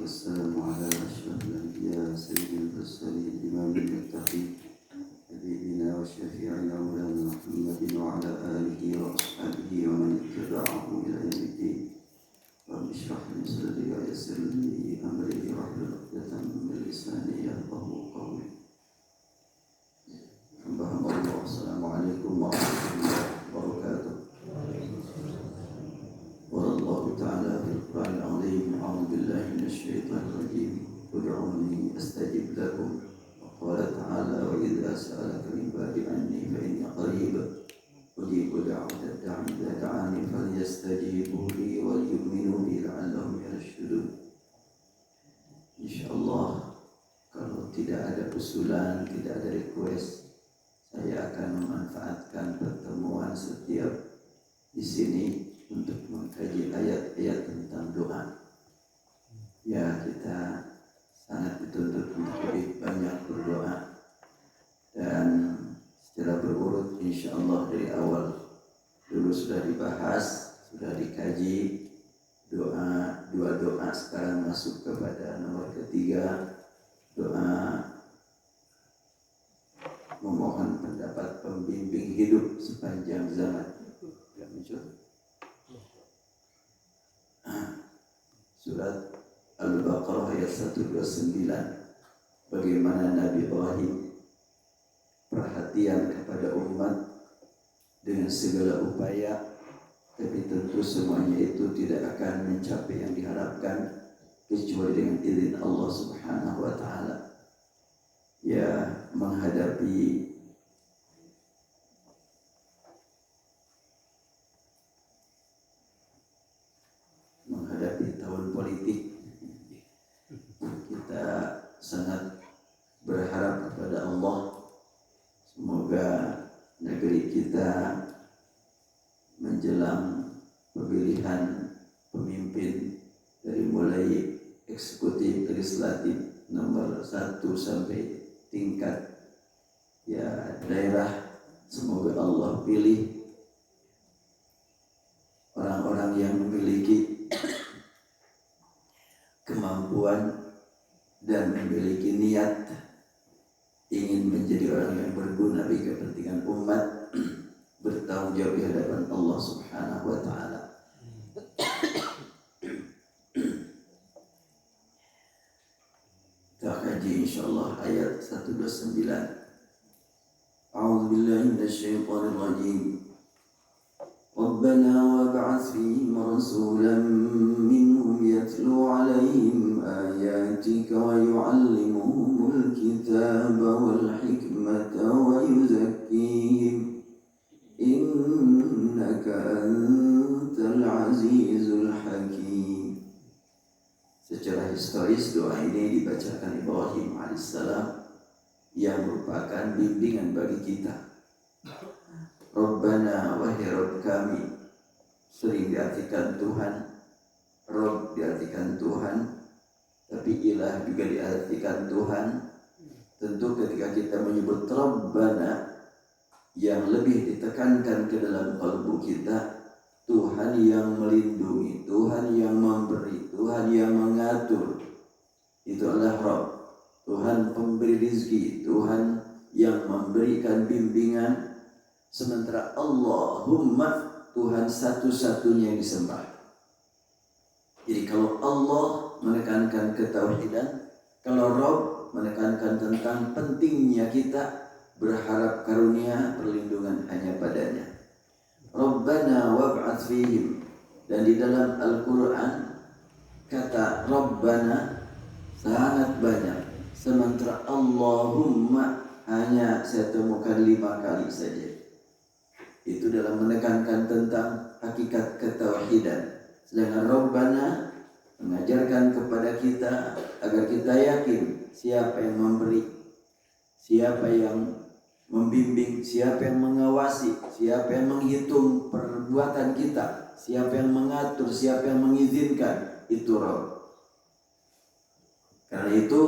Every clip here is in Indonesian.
والسلام على أشرف الأنبياء سيد المرسلين إمام المتقين حبيبنا وشفيعنا مولانا محمد وعلى آله وأصحابه ومن اتبعه إلى يوم الدين. رب اشرح لي صدري ويسر لي أمري واحلل عقدة من لساني يفقهوا قولي. السلام عليكم ورحمة الله وبركاته. قال الله تعالى في القرآن العظيم: أعوذ بالله من الشيطان الرجيم ادعوني أستجب لكم. وقال تعالى: وإذا سألك عبادي عني فإني قريب أجيب دعوة الداعي إذا دعاني فليستجيبوا لي وليؤمنوا بي لعلهم يرشدون. Insyaallah, kalau tidak ada usulan, tidak ada request, saya akan memanfaatkan pertemuan setiap di sini untuk mengkaji ayat-ayat tentang doa. Ya, kita sangat dituntut untuk lebih banyak berdoa, dan secara berurut insyaallah dari awal dulu sudah dibahas, sudah dikaji dua doa. Sekarang masuk kepada nomor ketiga, doa memohon pendapat pembimbing hidup sepanjang zaman. Ya, muncul surat Al-Baqarah ayat 129. Bagaimana Nabi Ibrahim perhatian kepada umat dengan segala upaya, tapi tentu semuanya itu tidak akan mencapai yang diharapkan kecuali dengan izin Allah Subhanahu wa taala. Ya, menghadapi tahun politik, kita sangat berharap kepada Allah semoga negeri kita menjelang pemilihan pemimpin dari mulai eksekutif, legislatif nomor 1 sampai tingkat ya daerah, semoga Allah pilih orang-orang yang memiliki kemampuan dan memiliki niat ingin menjadi orang yang berguna bagi kepentingan umat, bertanggung jawab di hadapan Allah Subhanahu wa taala. Kita kaji insyaallah ayat 129. A'udzu billahi minasyaitonir rajim. Rabbana wab'ats fihim rasulan minhum yatlu 'alaihim ayatika wa yu'allimuhumul kitaba wal hikmata wa yuzakkihim innaka antal azizul hakim. Secara historis doa ini dibacakan Ibrahim alaihissalam yang merupakan bimbingan bagi kita. Rabbana, wahai Rabb kami. Sering diartikan Tuhan, Rabb diartikan Tuhan, tapi ilah juga diartikan Tuhan. Tentu ketika kita menyebut Rabbana, yang lebih ditekankan ke dalam kalbu kita Tuhan yang melindungi, Tuhan yang memberi, Tuhan yang mengatur. Itu adalah Rabb, Tuhan pemberi rizki, Tuhan yang memberikan bimbingan. Sementara Allahumma, Tuhan satu-satunya yang disembah. Jadi kalau Allah menekankan ketauhidan, kalau Rabb menekankan tentang pentingnya kita berharap karunia perlindungan hanya padanya. Rabbana wab'ats fihim. Dan di dalam Al-Quran kata Rabbana sangat banyak, sementara Allahumma hanya saya temukan 5 kali saja. Itu dalam menekankan tentang hakikat ketauhidan. Sedangkan Rabbana mengajarkan kepada kita agar kita yakin siapa yang memberi, siapa yang membimbing, siapa yang mengawasi, siapa yang menghitung perbuatan kita, siapa yang mengatur, siapa yang mengizinkan, itu Rabb. Karena itu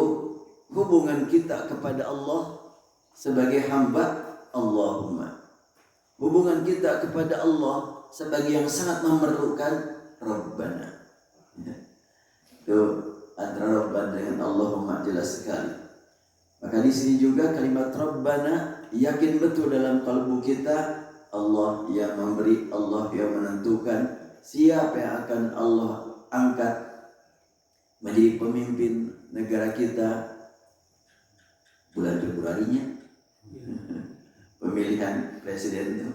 hubungan kita kepada Allah sebagai hamba, Allahumma. Hubungan kita kepada Allah sebagai yang sangat memerlukan, Rabbana. Itu antara Rabbana dengan Allahumma jelas sekali. Maka di sini juga kalimat Rabbana yakin betul dalam kalbu kita, Allah yang memberi, Allah yang menentukan siapa yang akan Allah angkat menjadi pemimpin negara kita bulan Februarinya. Pemilihan presiden itu.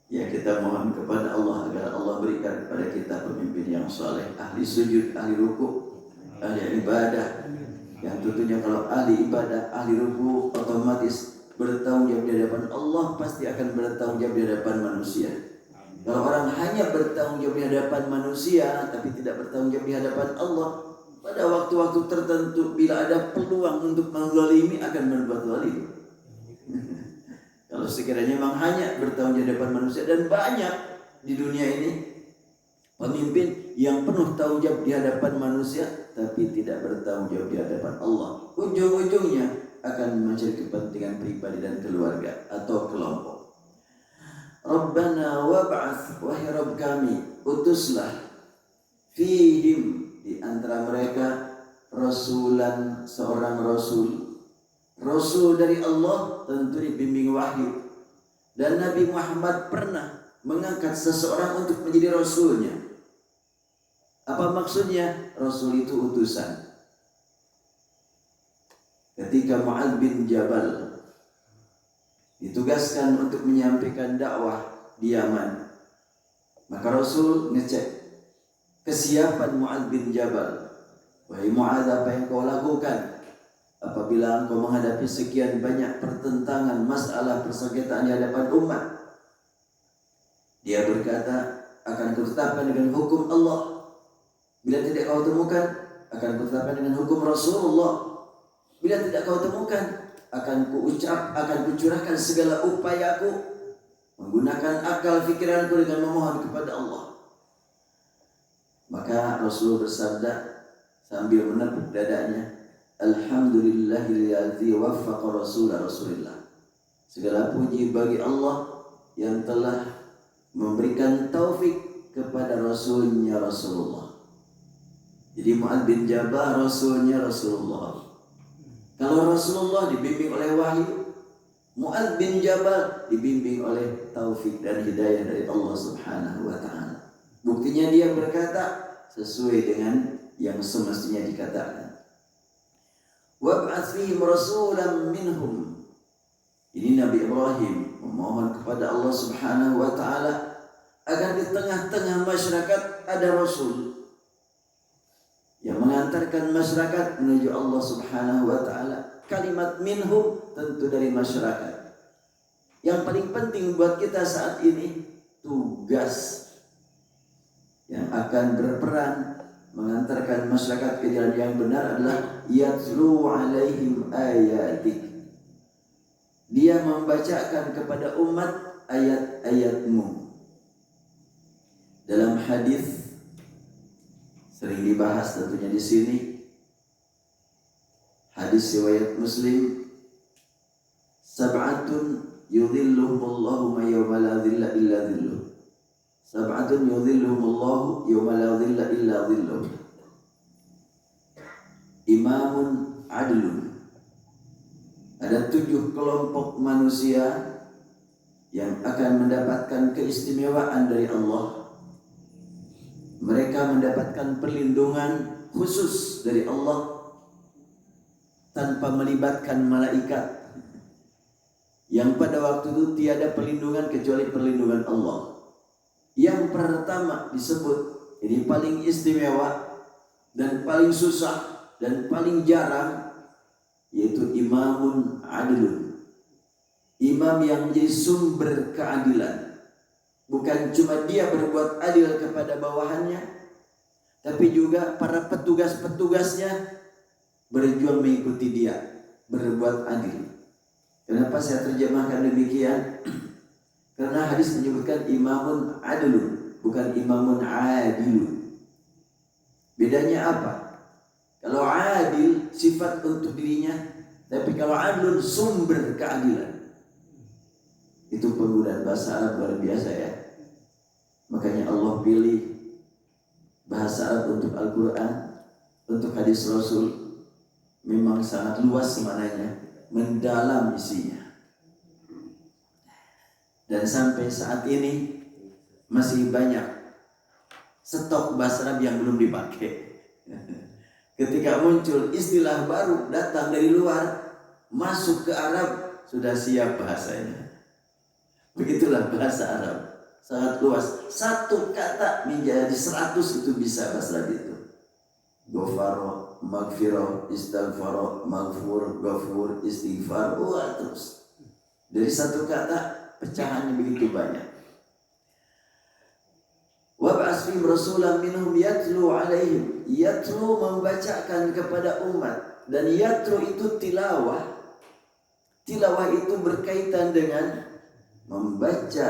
Ya, kita mohon kepada Allah agar Allah berikan kepada kita pemimpin yang saleh, ahli sujud, ahli ruku, ahli ibadah. Yang tentunya kalau ahli ibadah, ahli ruku otomatis bertanggung jawab di hadapan Allah, pasti akan bertanggung jawab di hadapan manusia. Kalau orang hanya bertanggung jawab di hadapan manusia tapi tidak bertanggung jawab di hadapan Allah, pada waktu-waktu tertentu bila ada peluang untuk menzalimi akan berbuat zalim. Kalau sekiranya memang hanya bertanggung jawab di hadapan manusia, dan banyak di dunia ini pemimpin yang penuh tanggung jawab di hadapan manusia tapi tidak bertanggung jawab di hadapan Allah, ujung-ujungnya akan mencari kepentingan pribadi dan keluarga atau kelompok. Rabbana wab'ats, wahai Rabb kami, utuslah fihim, di antara mereka rasulan, seorang rasul dari Allah, tentu dibimbing wahyu. Dan Nabi Muhammad pernah mengangkat seseorang untuk menjadi rasulnya. Apa maksudnya? Rasul itu utusan. Ketika Mu'adz bin Jabal ditugaskan untuk menyampaikan dakwah di Yaman, maka Rasul ngecek kesiapan Mu'adz bin Jabal. Wahai Mu'adz, apa yang kau lakukan apabila engkau menghadapi sekian banyak pertentangan, masalah, persengketaan di hadapan umat? Dia berkata, akan kutetapkan dengan hukum Allah. Bila tidak kau temukan, akan kutetapkan dengan hukum Rasulullah. Bila tidak kau temukan, akan kucurahkan segala upayaku, menggunakan akal fikiranku dengan memohon kepada Allah. Maka Rasul bersabda sambil menepuk dadanya, Alhamdulillahilladzi waffaqa Rasulullah. Segala puji bagi Allah yang telah memberikan taufik kepada Rasulnya Rasulullah. Jadi Mu'adz bin Jabal Rasulnya Rasulullah. Kalau Rasulullah dibimbing oleh wahyu, Mu'adz bin Jabal dibimbing oleh taufik dan hidayah dari Allah Subhanahu wa ta'ala. Buktinya dia berkata sesuai dengan yang semestinya dikatakan. Wab'ats fihim rasulan minhum. Ini Nabi Ibrahim memohon kepada Allah Subhanahu wa ta'ala agar di tengah-tengah masyarakat ada rasul yang mengantarkan masyarakat menuju Allah Subhanahu wa ta'ala. Kalimat minhum tentu dari masyarakat. Yang paling penting buat kita saat ini, tugas yang akan berperan mengantarkan masyarakat ke jalan yang benar adalah yatlu alaihim ayatik. Dia membacakan kepada umat ayat-ayatmu. Dalam hadis sering dibahas tentunya di sini, hadis riwayat Muslim, sab'atun yudhilluhumullahu yawma la dhilla illa dhilluh. Sab'atun yudhilluhumullahu yawma la dhilla illa dhilluh. Imamun adlun. Ada 7 kelompok manusia yang akan mendapatkan keistimewaan dari Allah. Mereka mendapatkan perlindungan khusus dari Allah tanpa melibatkan malaikat, yang pada waktu itu tiada perlindungan kecuali perlindungan Allah. Yang pertama disebut, ini paling istimewa dan paling susah dan paling jarang, yaitu imamun adilun. Imam yang menjadi sumber keadilan. Bukan cuma dia berbuat adil kepada bawahannya, tapi juga para petugas-petugasnya berjuang mengikuti dia, berbuat adil. Kenapa saya terjemahkan demikian? Karena hadis menyebutkan imamun adilun, bukan imamun adilun. Bedanya apa? Kalau adil sifat untuk dirinya, tapi kalau adilun sumber keadilan. Itu penggunaan bahasa Arab luar biasa ya. Makanya Allah pilih bahasa Arab untuk Al-Quran, untuk hadis Rasul, memang sangat luas maknanya, mendalam isinya. Dan sampai saat ini masih banyak stok bahasa Arab yang belum dipakai. Ketika muncul istilah baru datang dari luar, masuk ke Arab, sudah siap bahasanya. Begitulah bahasa Arab, sangat luas. Satu kata menjadi 100 itu bisa bahasa Arab itu. Ghafaro, maghfirah, istighfaro, maghfur, ghafur, istighfar, terus. Dari satu kata pecahannya begitu banyak. Wa ba'athim rasulan minhum yatlu alaihim. Yatlu membacakan kepada umat, dan yatlu itu tilawah. Tilawah itu berkaitan dengan membaca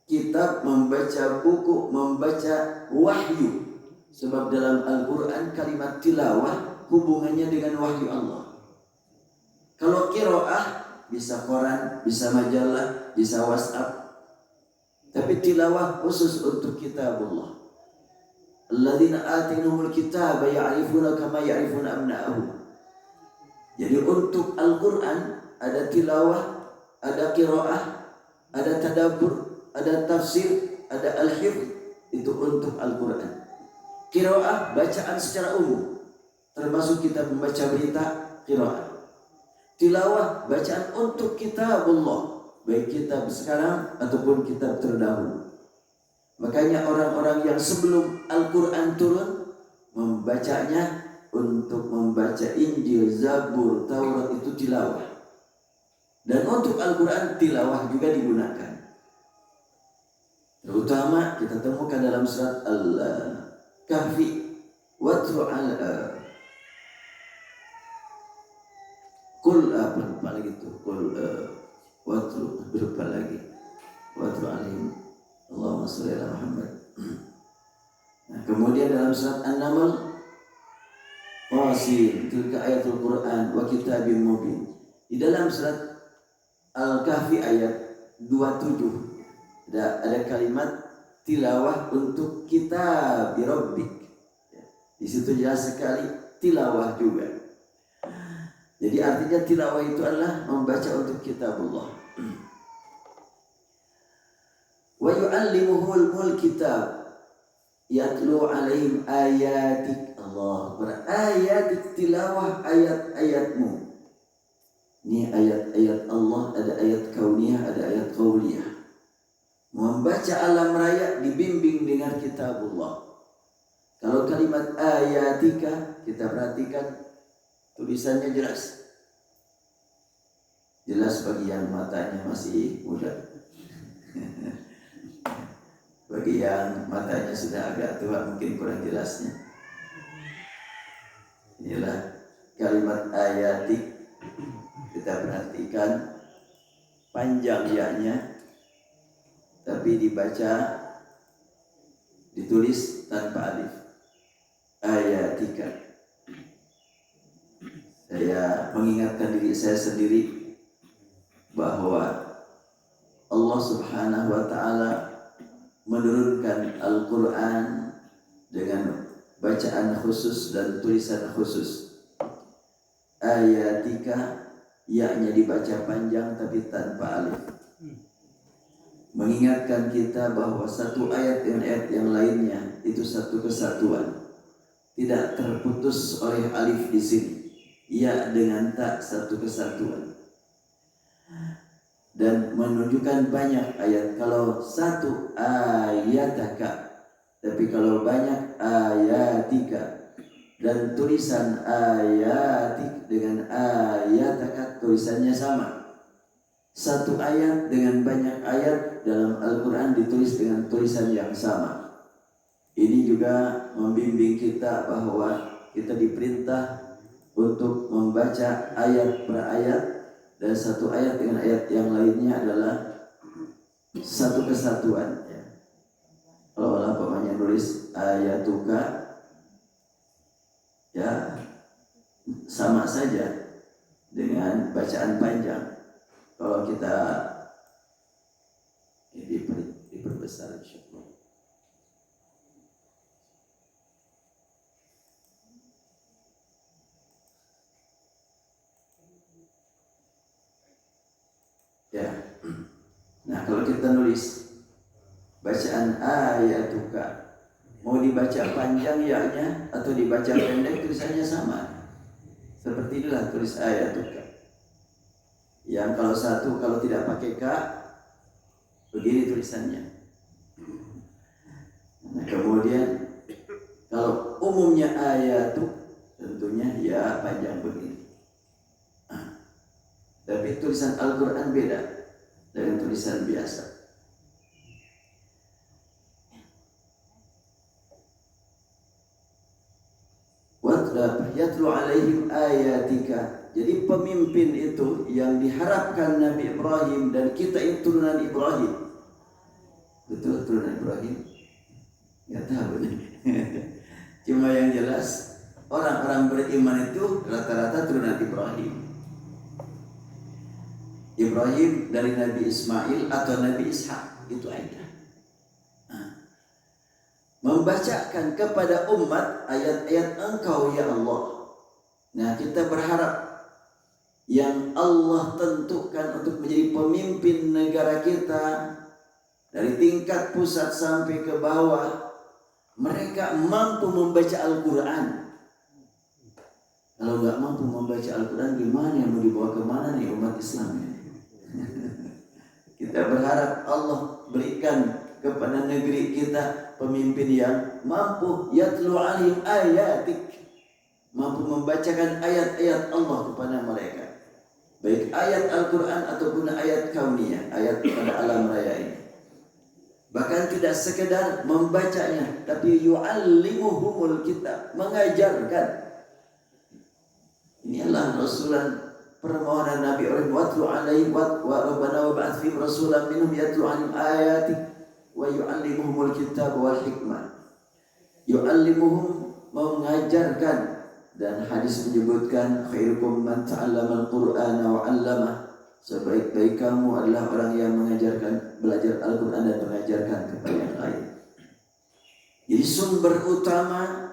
kitab, membaca buku, membaca wahyu. Sebab dalam Al-Quran kalimat tilawah hubungannya dengan wahyu Allah. Kalau qiraah bisa koran, bisa majalah, bisa WhatsApp. Tapi tilawah khusus untuk kitabullah. Alladzina atainahumul kitaba ya'rifuna kama ya'rifuna abna'ahum. Jadi untuk Al-Quran ada tilawah, ada qiraah, ada tadabbur, ada tafsir, ada al-hifz. Itu untuk Al-Quran. Qiraah bacaan secara umum, termasuk kita membaca berita qiraah. Tilawah bacaan untuk kitabullah, baik kitab sekarang ataupun kitab terdahulu. Makanya orang-orang yang sebelum Al-Quran turun membacanya untuk membaca Injil, Zabur, Taurat itu tilawah. Dan untuk Al-Quran tilawah juga digunakan. Terutama kita temukan dalam surat Al-Kahfi, watlu Kul apa lagi itu? Kul watlu berapa lagi? Watlu alim. Allahumma sholli ala Muhammad. Nah, kemudian dalam surat An-Naml, Qasim, tilka ayatul Quran wa kitabim mubin. Di dalam surat Al-Kahfi ayat 27 ada kalimat tilawah untuk kitab rabbik. Di situ jelas sekali tilawah juga. Jadi artinya tilawah itu adalah membaca untuk kitabullah. Wa yu'allimuhul kitab yatlu alaihim ayatik. Allah berayatik, tilawah ayat-ayatmu. Ini ayat-ayat Allah, ada ayat kauniyah, ada ayat qauliyah. Membaca alam raya dibimbing dengan kitabullah. Kalau kalimat ayatika kita perhatikan tulisannya jelas. Jelas bagi yang matanya masih muda. Bagi yang matanya sudah agak tua mungkin kurang jelasnya. Inilah kalimat ayatik. Kita perhatikan panjang ya-nya, tapi dibaca, ditulis tanpa alif. Ayatika. Saya mengingatkan diri saya sendiri bahwa Allah Subhanahu wa ta'ala menurunkan Al-Quran dengan bacaan khusus dan tulisan khusus. Ayatika, ya-nya dibaca panjang tapi tanpa alif. Mengingatkan kita bahwa satu ayat dengan ayat yang lainnya itu satu kesatuan, tidak terputus oleh alif di sini. Ya dengan tak satu kesatuan. Dan menunjukkan banyak ayat. Kalau satu ayataka, tapi kalau banyak ayatika. Dan tulisan ayatik dengan ayataka tulisannya sama. Satu ayat dengan banyak ayat dalam Al-Quran ditulis dengan tulisan yang sama. Ini juga membimbing kita bahwa kita diperintah untuk membaca ayat per ayat, dan satu ayat dengan ayat yang lainnya adalah satu kesatuan. Kalau umpamanya nulis ayatuka, ya sama saja dengan bacaan panjang. Kalau kita diperbesar insyaallah. Ya. Nah, kalau kita nulis bacaan ayatuka, mau dibaca panjang ya-nya atau dibaca pendek, tulisannya sama. Seperti inilah tulis ayatuka. Yang kalau satu, kalau tidak pakai ka, begini tulisannya. Nah, kemudian kalau umumnya ayatu, tentunya ya panjang begini. Tapi tulisan Al-Quran beda dengan tulisan biasa. Watrab yatlu alaihim ayatika. Jadi pemimpin itu yang diharapkan Nabi Ibrahim, dan kita itu turunan Ibrahim. Betul turunan Ibrahim? Nggak tahu. Cuma yang jelas orang-orang beriman itu rata-rata turunan Ibrahim. Ibrahim dari Nabi Ismail atau Nabi Ishak, itu aja. Membacakan kepada umat ayat-ayat Engkau ya Allah. Nah, kita berharap yang Allah tentukan untuk menjadi pemimpin negara kita, dari tingkat pusat sampai ke bawah, mereka mampu membaca Al-Quran. Kalau nggak mampu membaca Al-Quran, gimana yang mau dibawa kemana nih umat Islam ini? Kita berharap Allah berikan kepada negeri kita pemimpin yang mampu yatlu alim ayatik, mampu membacakan ayat-ayat Allah kepada mereka, baik ayat Al-Quran ataupun ayat kauniyah, ayat pada alam raya ini. Bahkan tidak sekedar membacanya, tapi yu'allimuhumul kitab, mengajarkan. Inilah Rasulullah, permohonan Nabi Ibrahim, watlu alaihim wa rabbana wa ba'ath fihim rasulan minhum yatlu alaihim ayatik wa yu'allimuhumul kitab wal hikmah. Yu'allimuhum, mengajarkan. Dan hadis menyebutkan khairukum man ta'allama al-Qur'ana wa 'allamah. Sebaik-baik kamu adalah orang yang mengajarkan, belajar Al-Quran dan mengajarkan kepada yang lain. Jadi sumber utama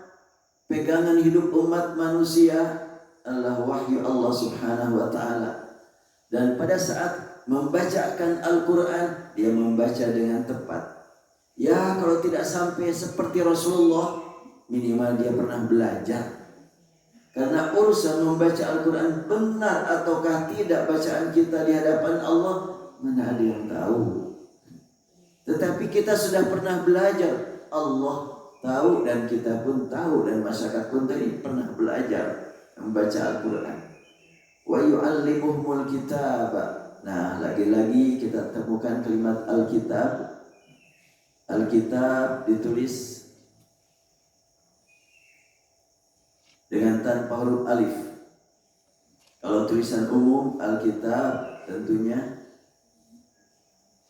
pegangan hidup umat manusia adalah wahyu Allah Subhanahu wa ta'ala. Dan pada saat membacakan Al-Quran, dia membaca dengan tepat. Ya, kalau tidak sampai seperti Rasulullah, minimal dia pernah belajar. Karena urusan membaca Al-Quran benar ataukah tidak bacaan kita di hadapan Allah, mana ada yang tahu. Tetapi kita sudah pernah belajar, Allah tahu dan kita pun tahu, dan masyarakat pun tadi pernah belajar membaca Al-Quran. Wa yu'allimuhumul kitab. Nah, lagi-lagi kita temukan kalimat Al-Kitab. Al-Kitab ditulis dengan tanpa huruf alif. Kalau tulisan umum Alkitab tentunya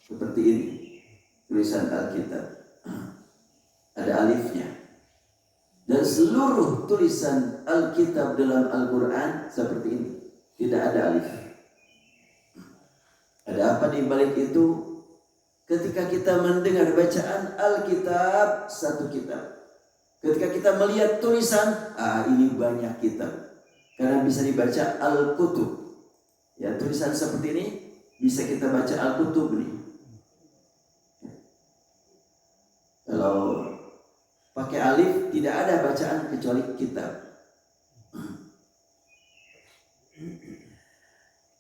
seperti ini. Tulisan Alkitab ada alifnya. Dan seluruh tulisan Alkitab dalam Al-Quran seperti ini, tidak ada alif. Ada apa di balik itu? Ketika kita mendengar bacaan Alkitab, satu kitab. Ketika kita melihat tulisan, ini banyak kitab. Karena bisa dibaca Al-Kutub. Ya, tulisan seperti ini bisa kita baca Al-Kutub nih. Kalau pakai alif, tidak ada bacaan kecuali kitab.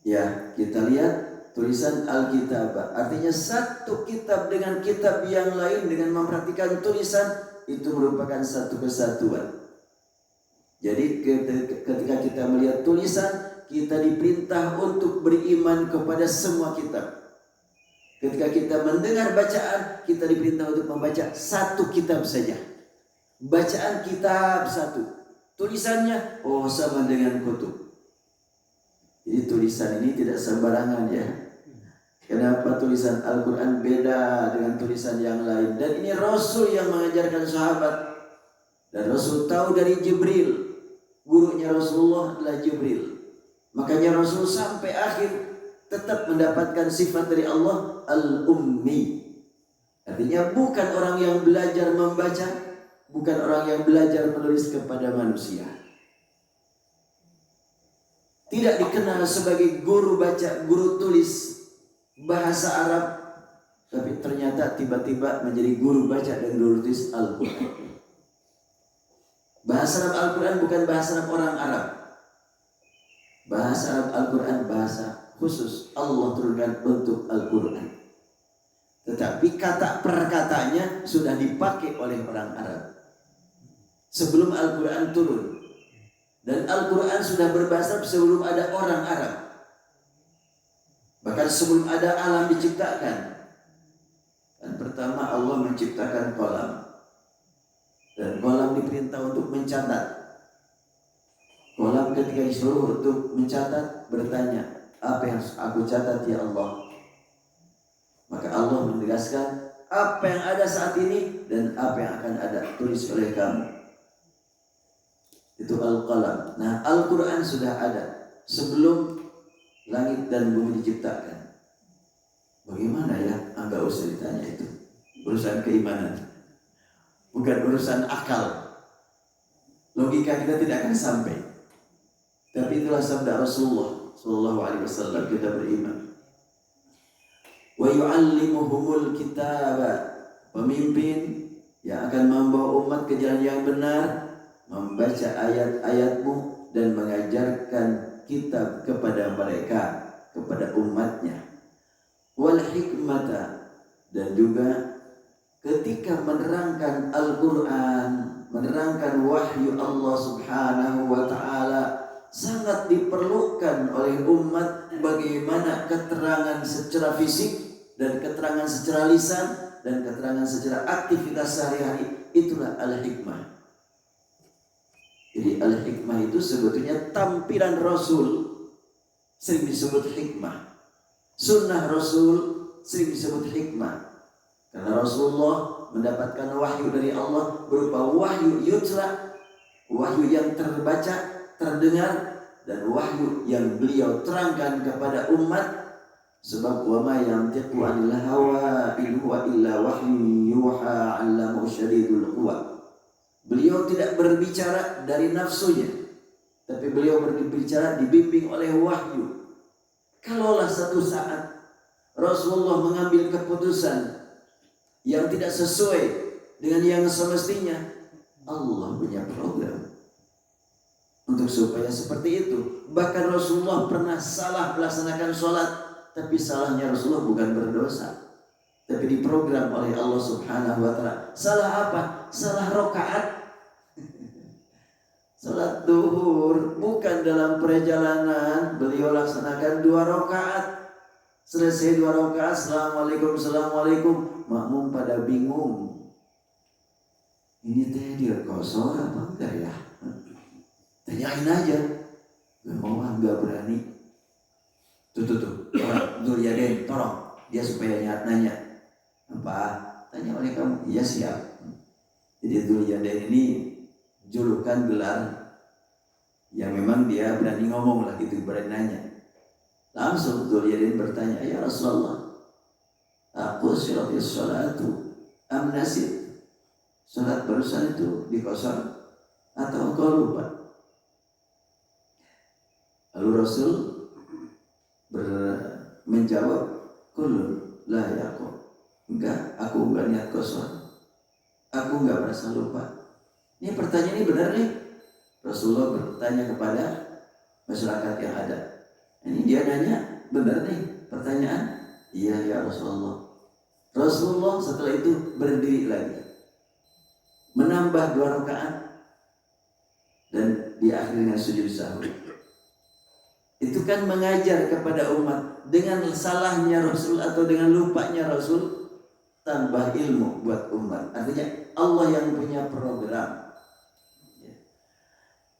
Ya, kita lihat tulisan Alkitab. Artinya satu kitab dengan kitab yang lain, dengan memperhatikan tulisan, itu merupakan satu kesatuan. Jadi ketika kita melihat tulisan, kita diperintah untuk beriman kepada semua kitab. Ketika kita mendengar bacaan, kita diperintah untuk membaca satu kitab saja. Bacaan kitab satu, tulisannya sama dengan kutub. Jadi tulisan ini tidak sembarangan ya. Kenapa tulisan Al-Quran beda dengan tulisan yang lain? Dan ini Rasul yang mengajarkan sahabat. Dan Rasul tahu dari Jibril. Gurunya Rasulullah adalah Jibril. Makanya Rasul sampai akhir tetap mendapatkan sifat dari Allah, Al-Ummi. Artinya bukan orang yang belajar membaca, bukan orang yang belajar menulis kepada manusia. Tidak dikenal sebagai guru baca, guru tulis. bahasa Arab, tapi ternyata tiba-tiba menjadi guru baca dan guru tulis Al-Quran. Bahasa Arab Al-Quran bukan bahasa Arab orang Arab. Bahasa Arab Al-Quran bahasa khusus Allah turunkan untuk Al-Quran. Tetapi kata per katanya sudah dipakai oleh orang Arab sebelum Al-Quran turun. Dan Al-Quran sudah berbahasa sebelum ada orang Arab. Bahkan sebelum ada alam diciptakan. Dan pertama Allah menciptakan kolam. Dan kolam diperintah untuk mencatat. Kolam ketika disuruh untuk mencatat bertanya, apa yang aku catat ya Allah? Maka Allah menegaskan, apa yang ada saat ini dan apa yang akan ada tulis oleh kamu. Itu Al-Qalam. Nah, Al-Quran sudah ada sebelum langit dan bumi diciptakan. Bagaimana ya? Enggak usah ditanya itu. Urusan keimanan. Bukan urusan akal. Logika kita tidak akan sampai. Tapi itulah sabda Rasulullah sallallahu alaihi wasallam, kita beriman. Wa yu'allimuhumul kitaba. Pemimpin yang akan membawa umat ke jalan yang benar, membaca ayat-ayatmu dan mengajarkan kitab kepada mereka, kepada umatnya. Wal hikmata, dan juga ketika menerangkan Al-Quran, menerangkan wahyu Allah subhanahu wa ta'ala, sangat diperlukan oleh umat bagaimana keterangan secara fisik dan keterangan secara lisan dan keterangan secara aktivitas sehari-hari. Itulah al-hikmah. Jadi al-hikmah itu sebetulnya tampilan Rasul, sering disebut hikmah. Sunnah Rasul sering disebut hikmah. Karena Rasulullah mendapatkan wahyu dari Allah berupa wahyu yutra, wahyu yang terbaca, terdengar, dan wahyu yang beliau terangkan kepada umat. Sebab wa ma yantiqu 'anil hawa in huwa illa wahyun yuha 'allamahu syadidul quwa. Beliau tidak berbicara dari nafsunya, tapi beliau berbicara dibimbing oleh wahyu. Kalaulah satu saat Rasulullah mengambil keputusan yang tidak sesuai dengan yang semestinya, Allah punya program untuk supaya seperti itu. Bahkan Rasulullah pernah salah melaksanakan sholat, tapi salahnya Rasulullah bukan berdosa, tapi diprogram oleh Allah subhanahu wa ta'ala. Salah apa? Salah rakaat. Salat duhur bukan dalam perjalanan, beliau laksanakan 2 rakaat. Selesai 2 rakaat, assalamualaikum, assalamualaikum. Makmum pada bingung. Ini teh dia kosor apa enggak ya? Tanyain aja. Enggak berani. Tuh. Orang Dzulyaden, tolong dia supaya nanya. Apa? Tanya oleh kamu. Iya siap. Jadi Dzulyaden ini julukan gelar yang memang dia berani ngomong lah gitu, berani nanya. Langsung Dzulyaden bertanya, ya Rasulullah, aku siratis sholatu am nasid, sholat barusan itu dikosor atau engkau lupa? Lalu Rasul menjawab, kulun la yaqul, enggak, aku enggak niat kosor, aku enggak merasa lupa. Ini pertanyaan ini benar nih. Rasulullah bertanya kepada masyarakat yang ada. Ini dia nanya, benar nih pertanyaan? Iya ya Rasulullah. Rasulullah setelah itu berdiri lagi, menambah 2 rakaat, dan di akhirnya sujud sahwi. Itu kan mengajar kepada umat. Dengan salahnya Rasul atau dengan lupanya Rasul, tambah ilmu buat umat. Artinya Allah yang punya program.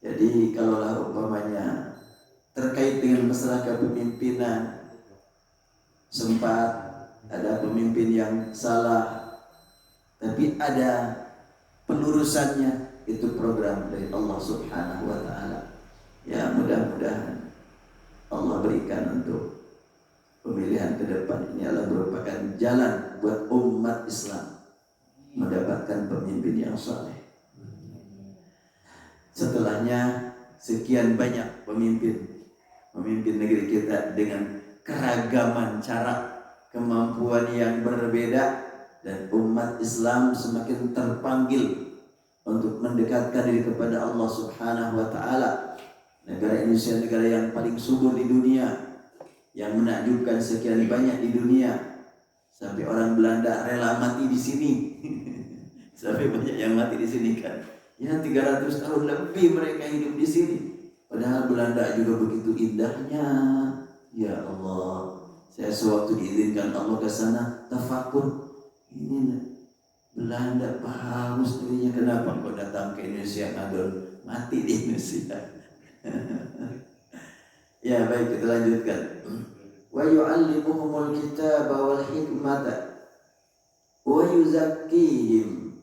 Jadi kalaulah umpamanya terkait dengan masalah kepemimpinan, sempat ada pemimpin yang salah, tapi ada pelurusannya, itu program dari Allah subhanahu wa ta'ala. Ya mudah-mudahan Allah berikan untuk pemilihan ke depan ini adalah merupakan jalan buat umat Islam mendapatkan pemimpin yang saleh. Setelahnya sekian banyak pemimpin negeri kita dengan keragaman cara kemampuan yang berbeda, dan umat Islam semakin terpanggil untuk mendekatkan diri kepada Allah Subhanahu wa taala. Negara Indonesia negara yang paling subur di dunia, yang menakjubkan sekian banyak di dunia, sampai orang Belanda rela mati di sini. Sampai banyak yang mati di sini kan. Ya 300 tahun lebih mereka hidup di sini. Padahal Belanda juga begitu indahnya. Ya Allah, saya sewaktu diizinkan Allah ke sana tafakur, ini Belanda bagus negerinya, kenapa kau datang ke Indonesia ngadon mati di Indonesia? Ya baik, kita lanjutkan. Wa yu'allimuhumul kitaba wal hikmata wa yuzakkihim,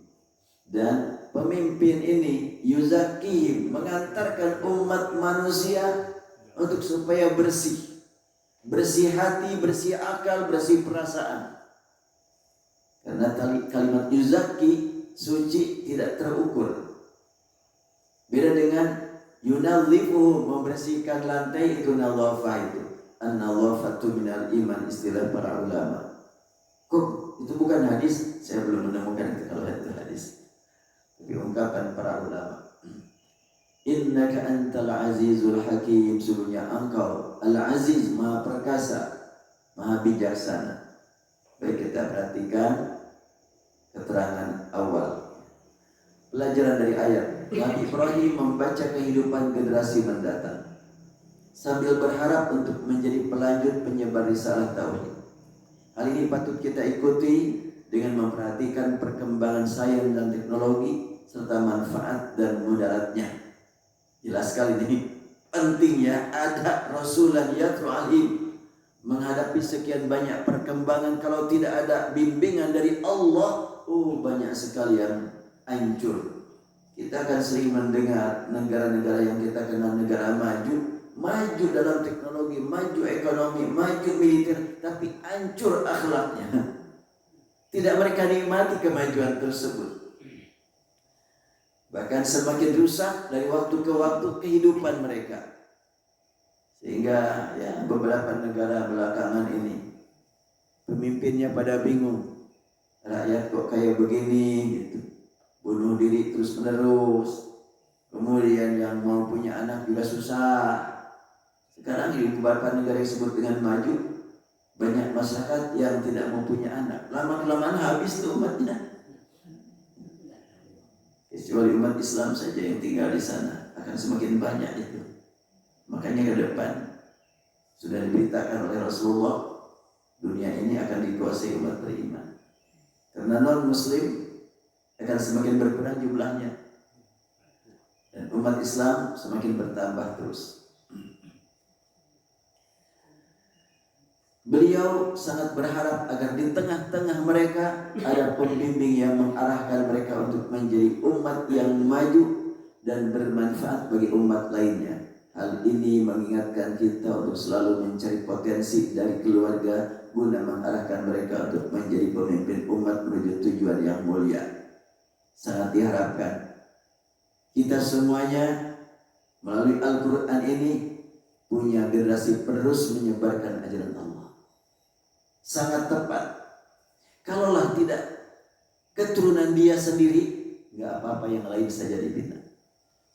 dan pemimpin ini yuzakkihim, mengantarkan umat manusia untuk supaya bersih hati, bersih akal, bersih perasaan. Karena kalimat yuzakki, suci, tidak terukur. Beda dengan yunadhifuhu, membersihkan lantai, itu nadhafah itu. An-nadhafatu minal iman, istilah para ulama. Kok itu bukan hadis? Saya belum menemukan itu kalau itu hadis. Tapi ungkapan para ulama. Innaka antal azizul hakim, sungguhnya engkau al-aziz, maha perkasa, maha bijaksana. Baik, kita perhatikan keterangan awal. Pelajaran dari ayat. Nabi Ibrahim membaca kehidupan generasi mendatang sambil berharap untuk menjadi pelanjut penyebar risalah tauhid. Hal ini patut kita ikuti dengan memperhatikan perkembangan sains dan teknologi serta manfaat dan mudaratnya. Jelas sekali ini pentingnya ada Rasulan yatlu alim, menghadapi sekian banyak perkembangan. Kalau tidak ada bimbingan dari Allah, banyak sekali yang hancur. Kita akan sering mendengar negara-negara yang kita kenal negara maju dalam teknologi, maju ekonomi, maju militer, tapi hancur akhlaknya. Tidak mereka nikmati kemajuan tersebut. Bahkan semakin rusak dari waktu ke waktu kehidupan mereka. Sehingga ya beberapa negara belakangan ini pemimpinnya pada bingung. Rakyat kok kayak begini gitu. Bunuh diri terus menerus. Kemudian yang mau punya anak juga susah. Sekarang di beberapa negara yang disebut dengan maju, banyak masyarakat yang tidak mau punya anak. Lama-kelamaan habis tuh umatnya. Kecuali umat Islam saja yang tinggal di sana, akan semakin banyak itu. Makanya ke depan sudah diberitakan oleh Rasulullah, dunia ini akan dikuasai umat beriman. Karena non-muslim akan semakin berkurang jumlahnya, dan umat Islam semakin bertambah terus. Beliau sangat berharap agar di tengah-tengah mereka ada pembimbing yang mengarahkan mereka untuk menjadi umat yang maju dan bermanfaat bagi umat lainnya. Hal ini mengingatkan kita untuk selalu mencari potensi dari keluarga guna mengarahkan mereka untuk menjadi pemimpin umat menuju tujuan yang mulia. Sangat diharapkan kita semuanya melalui Al-Quran ini punya generasi penerus menyebarkan ajaran Allah. Sangat tepat. Kalaulah tidak keturunan dia sendiri, nggak apa-apa, yang lain saja dibina.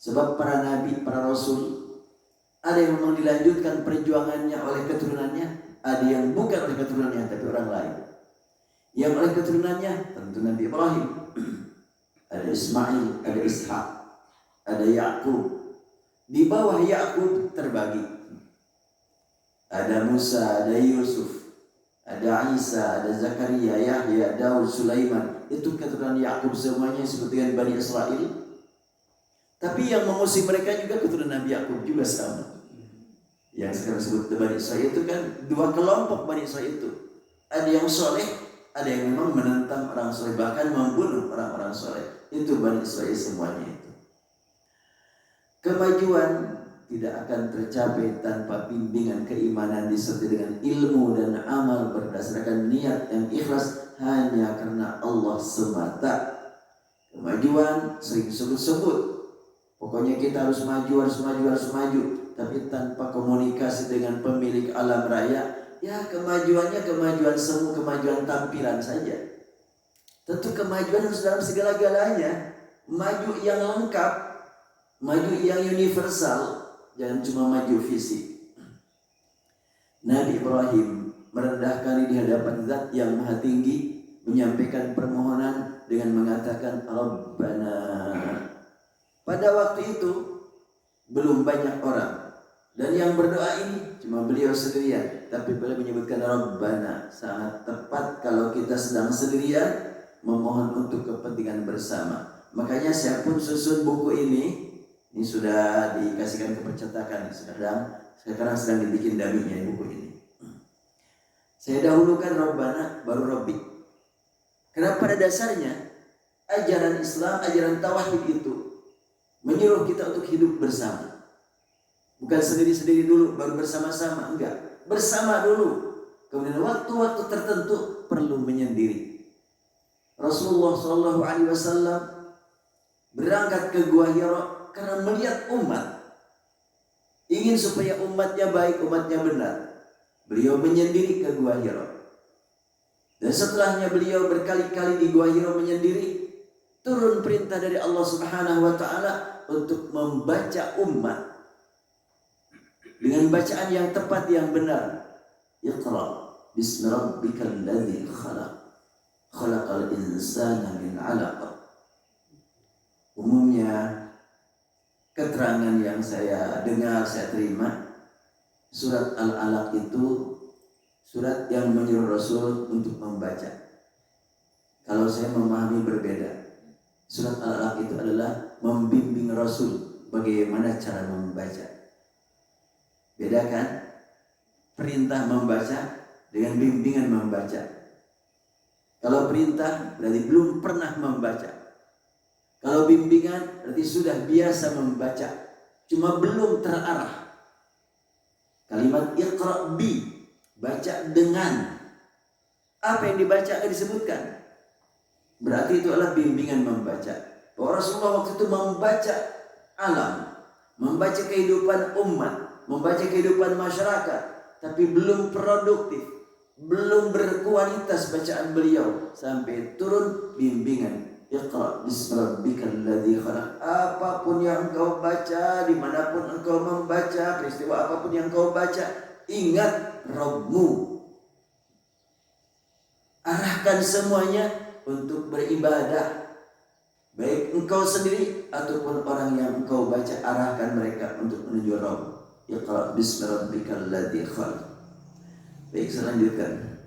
Sebab para nabi, para rasul, ada yang memang dilanjutkan perjuangannya oleh keturunannya, ada yang bukan oleh keturunannya tapi orang lain. Yang oleh keturunannya tentu Nabi Ibrahim, ada Ismail, ada Ishak, ada Yakub. Di bawah Yakub terbagi, ada Musa, ada Yusuf, ada Isa, ada Zakaria, Yahya, Daud, Sulaiman. Itu keturunan Yakub semuanya disebut dengan Bani Israel. Tapi yang mengusir mereka juga keturunan Nabi Yakub juga sama. Yang sekarang disebut Bani Israel itu kan dua kelompok Bani Israel itu. Ada yang soleh, ada yang memang menentang orang soleh, bahkan membunuh orang-orang soleh. Itu Bani Israel semuanya itu. Kemajuan tidak akan tercapai tanpa bimbingan keimanan disertai dengan ilmu dan amal berdasarkan niat yang ikhlas hanya karena Allah semata. Kemajuan sering disebut-sebut. Pokoknya kita harus maju. Tapi tanpa komunikasi dengan pemilik alam raya, ya kemajuannya kemajuan semu, kemajuan tampilan saja. Tentu kemajuan harus dalam segala-galanya. Maju yang lengkap, maju yang universal, jangan cuma maju fisik. Nabi Ibrahim merendahkan di hadapan Zat yang Maha Tinggi, menyampaikan permohonan dengan mengatakan Rabbana. Pada waktu itu belum banyak orang, dan yang berdoa ini cuma beliau sendirian, tapi beliau menyebutkan Rabbana. Sangat tepat kalau kita sedang sendirian memohon untuk kepentingan bersama. Makanya saya pun susun buku ini sudah dikasihkan ke percetakan, sekarang sedang dibikin daminya buku ini. Saya dahulukan Rabbana baru Rabbik. Karena pada dasarnya ajaran Islam, ajaran tauhid itu menyuruh kita untuk hidup bersama. Bukan sendiri-sendiri dulu baru bersama-sama, enggak. Bersama dulu. Kemudian waktu-waktu tertentu perlu menyendiri. Rasulullah SAW berangkat ke Gua Hira karena melihat umat, ingin supaya umatnya baik, umatnya benar. Beliau menyendiri ke Gua Hira. Dan setelahnya beliau berkali-kali di Gua Hira menyendiri, turun perintah dari Allah Subhanahu wa taala untuk membaca umat dengan bacaan yang tepat, yang benar. Iqra bismi rabbikal ladzi khalaq, khalaqal insana min 'alaq. Umumnya keterangan yang saya dengar, saya terima, surat Al-Alaq itu surat yang menyuruh Rasul untuk membaca. Kalau saya memahami berbeda. Surat Al-Alaq itu adalah membimbing Rasul bagaimana cara membaca. Beda kan? Perintah membaca dengan bimbingan membaca. Kalau perintah berarti belum pernah membaca. Kalau bimbingan berarti sudah biasa membaca, cuma belum terarah. Kalimat Iqra bi, baca dengan. Apa yang dibaca akan disebutkan. Berarti itu adalah bimbingan membaca. Bahwa Rasulullah waktu itu membaca alam, membaca kehidupan umat, membaca kehidupan masyarakat, tapi belum produktif, belum berkualitas bacaan beliau sampai turun bimbingan. Iqra bismi rabbikal ladzi khalaq. Apapun yang engkau baca, dimanapun engkau membaca, peristiwa apapun yang engkau baca, ingat Rabbmu. Arahkan semuanya untuk beribadah. Baik engkau sendiri ataupun orang yang engkau baca, arahkan mereka untuk menuju Rabb. Iqra bismi rabbikal ladzi khalaq. Baik, selanjutnya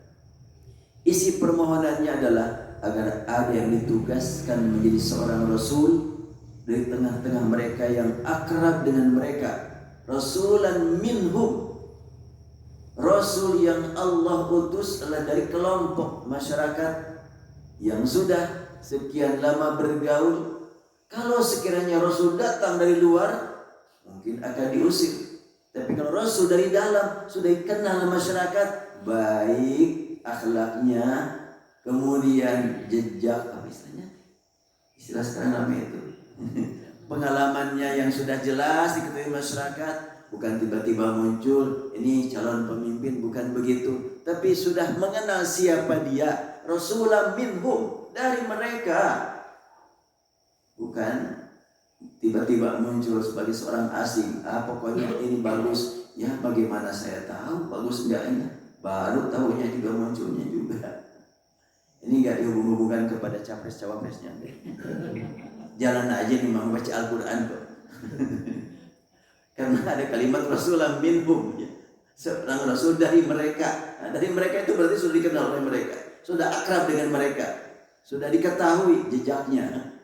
isi permohonannya adalah agar ada yang ditugaskan menjadi seorang Rasul dari tengah-tengah mereka yang akrab dengan mereka. Rasulan minhum, Rasul yang Allah utus adalah dari kelompok masyarakat yang sudah sekian lama bergaul. Kalau sekiranya Rasul datang dari luar, mungkin akan diusir. Tapi kalau Rasul dari dalam, sudah dikenal masyarakat, baik akhlaknya, kemudian jejak, apa istilahnya? Istilah sekarang namanya itu pengalamannya yang sudah jelas diketahui masyarakat, bukan tiba-tiba muncul ini calon pemimpin, bukan begitu, tapi sudah mengenal siapa dia. Rasulan minhum, dari mereka, bukan tiba-tiba muncul sebagai seorang asing. Pokoknya ini bagus, ya bagaimana saya tahu bagus enggaknya, baru tahunya juga munculnya juga. Ini enggak dihubung-hubungkan kepada capres-cawapresnya. Jalan aja nih mau baca Al-Quran kok. Karena ada kalimat Rasulan minhum, ya. Seorang Rasul dari mereka. Nah, dari mereka itu berarti sudah dikenal oleh mereka, sudah akrab dengan mereka, sudah diketahui jejaknya.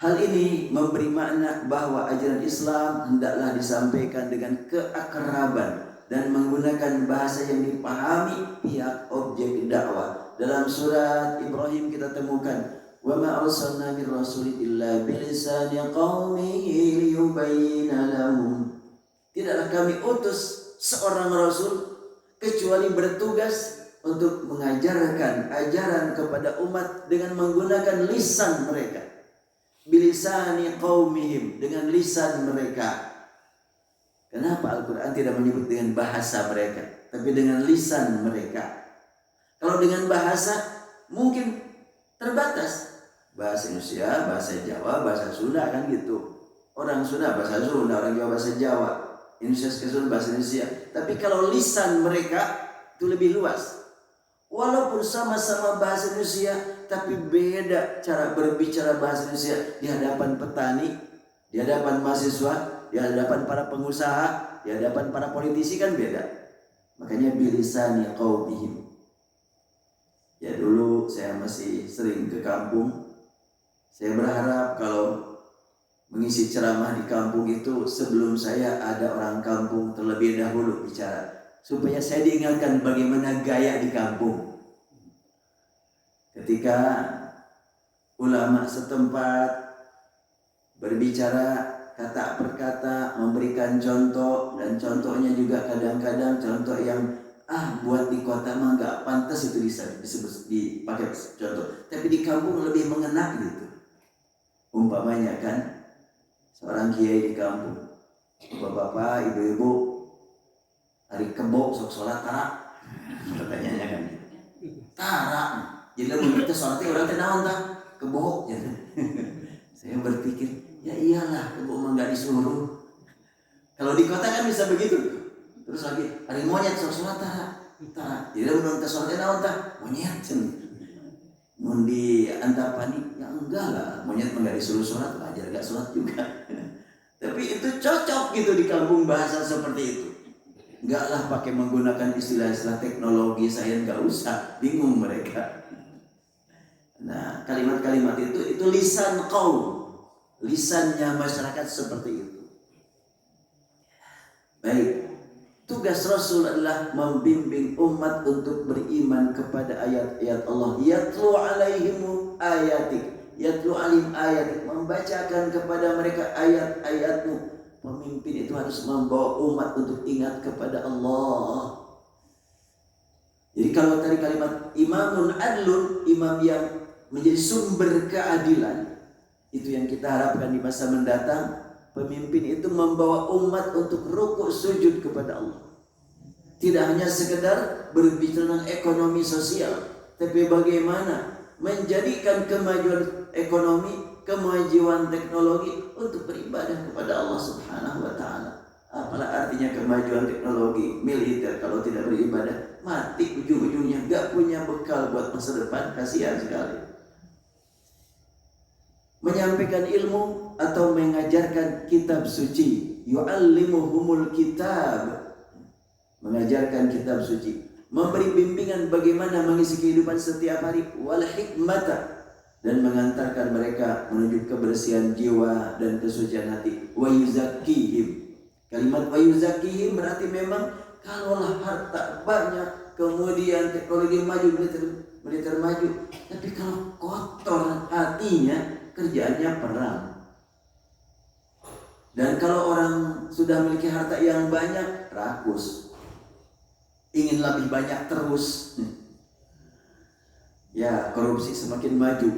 Hal ini memberi makna bahwa ajaran Islam hendaklah disampaikan dengan keakraban dan menggunakan bahasa yang dipahami pihak objek dakwah. Dalam surat Ibrahim kita temukan, wa ma arsalna min rasulin illa bilisani qaumihi liyubayyina lahum. Tidaklah kami utus seorang rasul kecuali bertugas untuk mengajarkan ajaran kepada umat dengan menggunakan lisan mereka. Bilisani qaumihim, dengan lisan mereka. Kenapa Al-Quran tidak menyebut dengan bahasa mereka, tapi dengan lisan mereka? Kalau dengan bahasa mungkin terbatas. Bahasa Indonesia, bahasa Jawa, bahasa Sunda kan gitu. Orang Sunda bahasa Sunda, orang Jawa bahasa Jawa, Indonesia Sunda bahasa Indonesia. Tapi kalau lisan mereka itu lebih luas. Walaupun sama-sama bahasa Indonesia, tapi beda cara berbicara bahasa Indonesia di hadapan petani, di hadapan mahasiswa, di hadapan para pengusaha, di hadapan para politisi kan beda. Makanya bilisani qaumihim. Ya dulu saya masih sering ke kampung. Saya berharap kalau mengisi ceramah di kampung itu sebelum saya ada orang kampung terlebih dahulu bicara, supaya saya diingatkan bagaimana gaya di kampung. Ketika ulama setempat berbicara kata per kata, memberikan contoh, dan contohnya juga kadang-kadang contoh yang buat di kota mah nggak pantas itu disebut dipakai contoh, tapi di kampung lebih mengena gitu. Umpamanya kan seorang kiai di kampung, bapak-bapak, ibu-ibu, hari kebo sok sholat tarak, pertanyaannya kan tarak, jadi lamun kita sholatnya orang teh naon tah kebo gitu. Saya berpikir ya iyalah kebo mah nggak disuruh. Kalau di kota kan bisa begitu. Terus lagi hari monyet sok sholat tarak, jadi lamun kita sholatnya naon tah monyet cen. Mun di Antapani ya enggak lah, monyet enggak disuruh sholat, wajar enggak sholat juga. Tapi itu cocok gitu di kampung bahasa seperti itu. Enggak lah pakai menggunakan istilah-istilah teknologi, saya enggak usah, bingung mereka. Nah kalimat-kalimat itu lisan qaum, lisannya masyarakat seperti itu. Baik. Tugas Rasul adalah membimbing umat untuk beriman kepada ayat-ayat Allah. Yatlu alaihimu ayatik, yatlu alim ayatik, membacakan kepada mereka ayat-ayatmu. Pemimpin itu harus membawa umat untuk ingat kepada Allah. Jadi kalau tadi kalimat imamun adlun, imam yang menjadi sumber keadilan, itu yang kita harapkan di masa mendatang. Pemimpin itu membawa umat untuk rukuk sujud kepada Allah. Tidak hanya sekedar berbicara tentang ekonomi sosial, tapi bagaimana menjadikan kemajuan ekonomi, kemajuan teknologi untuk beribadah kepada Allah Subhanahu wa taala. Apalah artinya kemajuan teknologi militer kalau tidak beribadah, mati ujung-ujungnya, gak punya bekal buat masa depan, kasihan sekali. Menyampaikan ilmu atau mengajarkan kitab suci, yu'allimuhumul kitab, mengajarkan kitab suci, memberi bimbingan bagaimana mengisi kehidupan setiap hari, wal hikmata, dan mengantarkan mereka menuju kebersihan jiwa dan kesucian hati, wa yuzakkihim. Kalimat wa yuzakkihim berarti memang kalaulah harta banyak, kemudian teknologi maju, militer maju, tapi kalau kotor hatinya, kerjaannya perang. Dan kalau orang sudah memiliki harta yang banyak, rakus, ingin lebih banyak terus, ya korupsi semakin maju.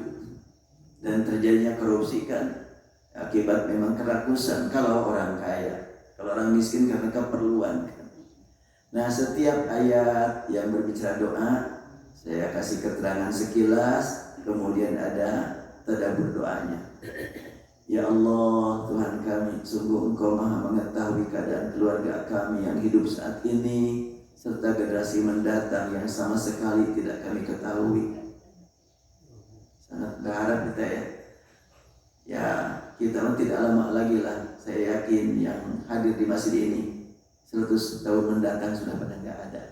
Dan terjadinya korupsi kan akibat memang kerakusan kalau orang kaya. Kalau orang miskin karena keperluan. Nah setiap ayat yang berbicara doa, saya kasih keterangan sekilas, kemudian ada tadabbur doanya. Ya Allah, Tuhan kami, sungguh Engkau Maha mengetahui keadaan keluarga kami yang hidup saat ini, serta generasi mendatang yang sama sekali tidak kami ketahui. Sangat berharap kita ya. Ya, kita tidak lama lagi lah. Saya yakin yang hadir di masjid ini 100 tahun mendatang sudah pada nggak ada.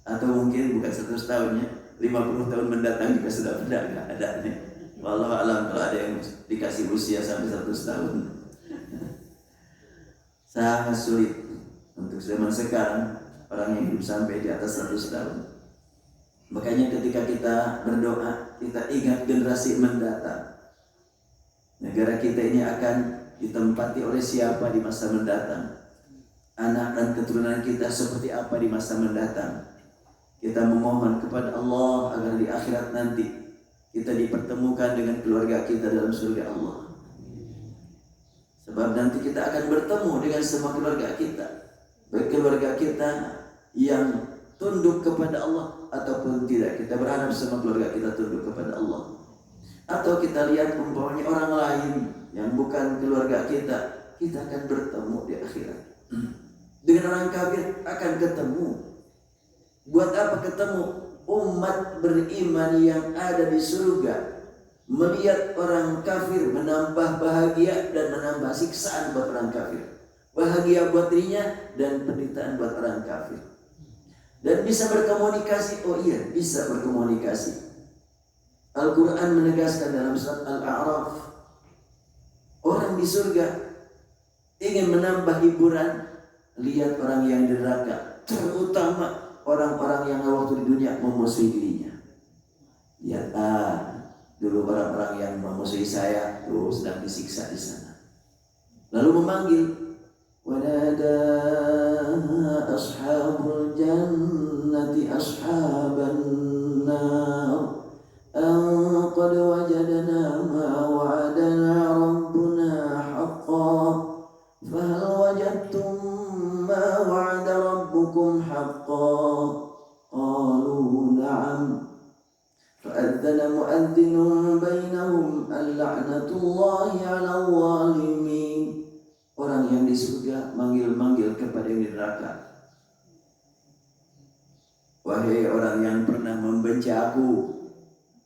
Atau mungkin bukan 100 tahunnya, 50 tahun mendatang juga sudah pada nggak ada. Wallahu alam kalau ada yang dikasih usia sampai 100 tahun. Sangat sulit untuk zaman sekarang orang yang hidup sampai di atas 100 tahun. Makanya ketika kita berdoa, kita ingat generasi mendatang. Negara kita ini akan ditempati oleh siapa di masa mendatang? Anak dan keturunan kita seperti apa di masa mendatang? Kita memohon kepada Allah agar di akhirat nanti kita dipertemukan dengan keluarga kita dalam surga Allah. Sebab nanti kita akan bertemu dengan semua keluarga kita, baik keluarga kita yang tunduk kepada Allah ataupun tidak. Kita berharap semua keluarga kita tunduk kepada Allah. Atau kita lihat umpamanya orang lain yang bukan keluarga kita akan bertemu di akhirat. Dengan orang kafir akan ketemu. Buat apa ketemu? Umat beriman yang ada di surga melihat orang kafir menambah bahagia dan menambah siksaan buat orang kafir. Bahagia buat dirinya dan penderitaan buat orang kafir. Dan bisa berkomunikasi. Oh iya, bisa berkomunikasi. Al-Quran menegaskan dalam surat Al-A'raf, orang di surga ingin menambah hiburan, lihat orang yang di neraka, terutama orang-orang yang waktu di dunia memusuhi dirinya. Lihat, dulu orang-orang yang memusuhi saya tuh sedang disiksa di sana. Lalu memanggil, wanada ashabul jannati ashaban nar qad wajadna ma wa'adana rabbuna haqqan fahal wajadtum ma wa'ada rabbukum haqqan qalu na'am fa'adzana mu'adhdhinun bainahum al-la'natullahi 'alal zalimin. Orang yang di surga manggil-manggil kepada yang di neraka, wahai orang yang pernah membenci aku,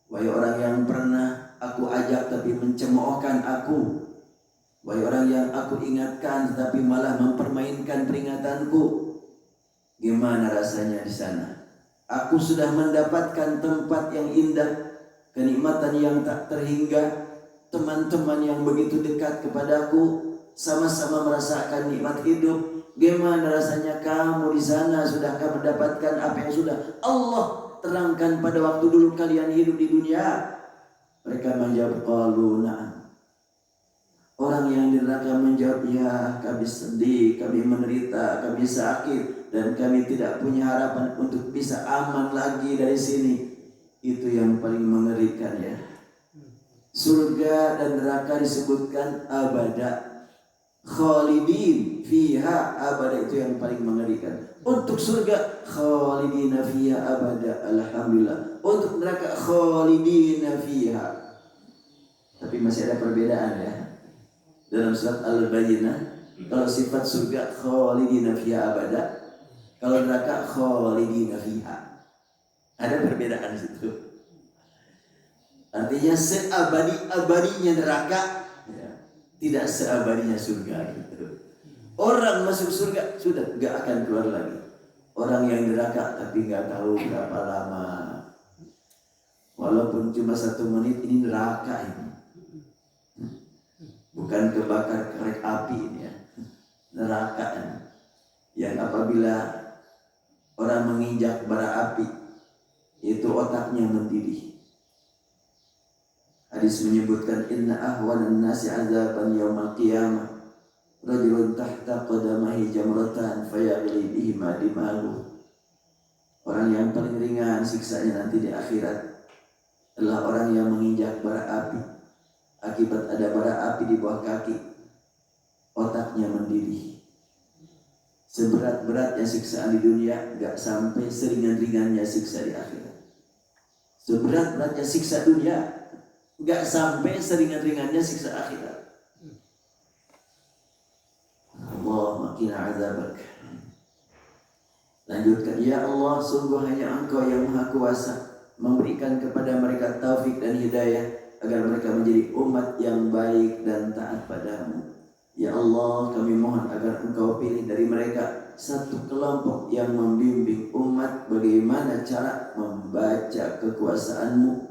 wahai orang yang pernah aku ajak tapi mencemoohkan aku, wahai orang yang aku ingatkan tetapi malah mempermainkan peringatanku, gimana rasanya di sana? Aku sudah mendapatkan tempat yang indah, kenikmatan yang tak terhingga, teman-teman yang begitu dekat kepadaku, sama-sama merasakan nikmat hidup. Gimana rasanya kamu di sana? Sudahkah mendapatkan apa yang sudah Allah terangkan pada waktu dulu kalian hidup di dunia? Mereka menjawab, qalu na'am. Orang yang di neraka menjawab, ya kami sedih, kami menderita, kami sakit, dan kami tidak punya harapan untuk bisa aman lagi dari sini. Itu yang paling mengerikan ya. Surga dan neraka disebutkan abada, khalidin fiha abada, itu yang paling mengerikan. Untuk surga khalidina fiha abada, alhamdulillah. Untuk neraka khalidina fiha. Tapi masih ada perbedaan ya. Dalam surat Al-Bayyinah, kalau sifat surga khalidina fiha abada, kalau neraka khalidina fiha. Ada perbedaan di situ. Artinya seabadi-abadinya neraka ya, tidak seabadinya surga gitu. Orang masuk surga sudah gak akan keluar lagi. Orang yang neraka tapi gak tahu berapa lama. Walaupun cuma 1 menit, ini neraka ini. Bukan kebakar korek api ini ya. Neraka ini. Yang apabila orang menginjak bara api, itu otaknya mendidih. Hadis menyebutkan, inna ahwanan nasi azaban yaumal qiyamah rajulun tahta qadamahi jamratan fayaghli bihima dimalu. Orang yang paling ringan siksanya nanti di akhirat adalah orang yang menginjak bara api. Akibat ada bara api di bawah kaki, otaknya mendidih. Seberat-beratnya siksaan di dunia gak sampai seringan-ringannya siksa di akhirat. Seberat-beratnya siksa dunia gak sampai seringan-ringannya siksa akhirat. Allah makin azabak. Lanjutkan, ya Allah, sungguh hanya Engkau yang maha kuasa memberikan kepada mereka taufik dan hidayah agar mereka menjadi umat yang baik dan taat padamu. Ya Allah, kami mohon agar Engkau pilih dari mereka satu kelompok yang membimbing umat bagaimana cara membaca kekuasaan-Mu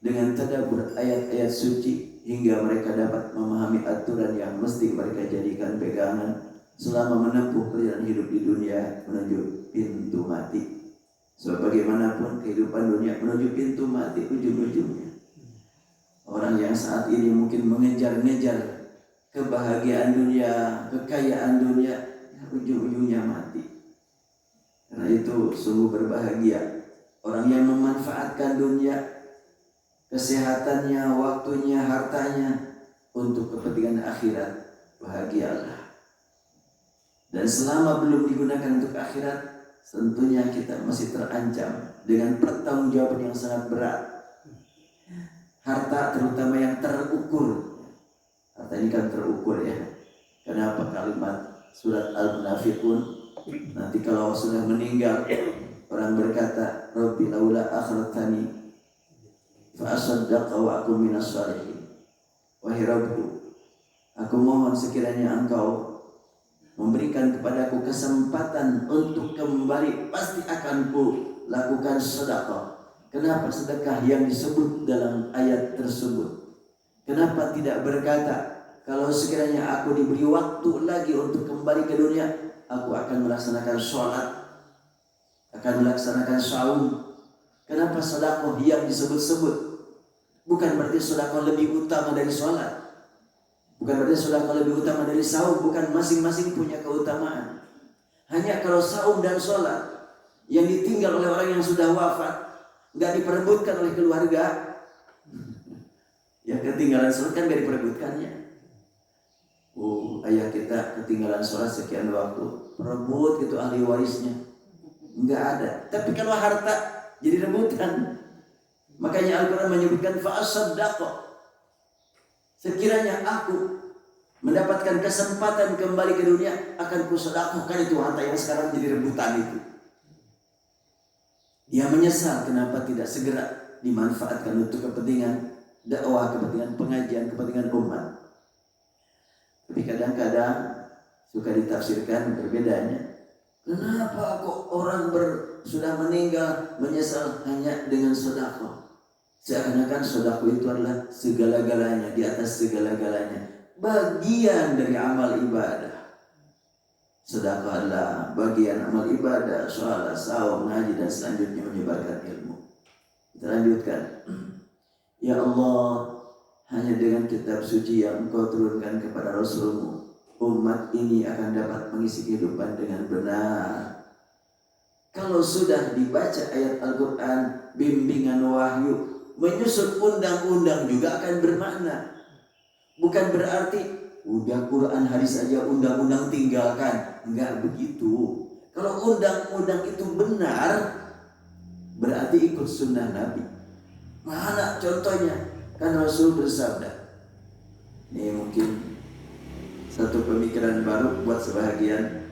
dengan tadabbur ayat-ayat suci hingga mereka dapat memahami aturan yang mesti mereka jadikan pegangan selama menempuh perjalanan hidup di dunia menuju pintu mati. Sebab bagaimanapun kehidupan dunia menuju pintu mati ujung-ujungnya. Orang yang saat ini mungkin mengejar-ngejar kebahagiaan dunia, kekayaan dunia, ujung-ujungnya mati. Karena itu sungguh berbahagia orang yang memanfaatkan dunia, kesehatannya, waktunya, hartanya untuk kepentingan akhirat, bahagialah. Dan selama belum digunakan untuk akhirat, tentunya kita masih terancam dengan pertanggungjawaban yang sangat berat. Harta terutama yang terukur. Harta ini kan terukur ya. Kenapa kalimat surat Al-Munafiqun, nanti kalau sudah meninggal orang berkata, Rabbi laula akhartani fa asaddaqa wa aku minas shalihin. Wahai Rabbku, aku mohon sekiranya Engkau memberikan kepadaku kesempatan untuk kembali, pasti akan ku lakukan sedekah. Kenapa sedekah yang disebut dalam ayat tersebut? Kenapa tidak berkata, kalau sekiranya aku diberi waktu lagi untuk kembali ke dunia, aku akan melaksanakan sholat, akan melaksanakan saum. Kenapa sedekah yang disebut-sebut? Bukan berarti sedekah lebih utama dari sholat, bukan berarti sedekah lebih utama dari saum. Bukan, masing-masing punya keutamaan. Hanya kalau saum dan sholat yang ditinggal oleh orang yang sudah wafat, nggak diperebutkan oleh keluarga. Yang ketinggalan sholat kan nggak diperebutkannya. Oh, ayah kita ketinggalan sholat sekian waktu, perebut itu ahli warisnya. Nggak ada. Tapi kalau harta jadi rebutan. Makanya Al-Quran menyebutkan fa'asaddaqo. Sekiranya aku mendapatkan kesempatan kembali ke dunia, akan kusedekahkan itu harta yang sekarang jadi rebutan itu. Dia menyesal kenapa tidak segera dimanfaatkan untuk kepentingan dakwah, kepentingan pengajian, kepentingan umat. Tapi kadang-kadang suka ditafsirkan berbedanya. Kenapa kok orang sudah meninggal menyesal hanya dengan sedekah? Seakan-akan sedekah itu adalah segala-galanya, di atas segala-galanya, bagian dari amal ibadah. Sedekah adalah bagian amal ibadah, sholat, saum, haji, dan selanjutnya menyebarkan ilmu. Kita lanjutkan. Ya Allah, hanya dengan kitab suci yang Engkau turunkan kepada Rasul-Mu, umat ini akan dapat mengisi kehidupan dengan benar. Kalau sudah dibaca ayat Al-Quran, bimbingan wahyu, menyusun undang-undang juga akan bermakna. Bukan berarti udah Quran hadis saja, undang-undang tinggalkan. Enggak begitu. Kalau undang-undang itu benar, berarti ikut sunnah Nabi. Mana contohnya? Kan Rasul bersabda. Ini mungkin satu pemikiran baru buat sebahagian.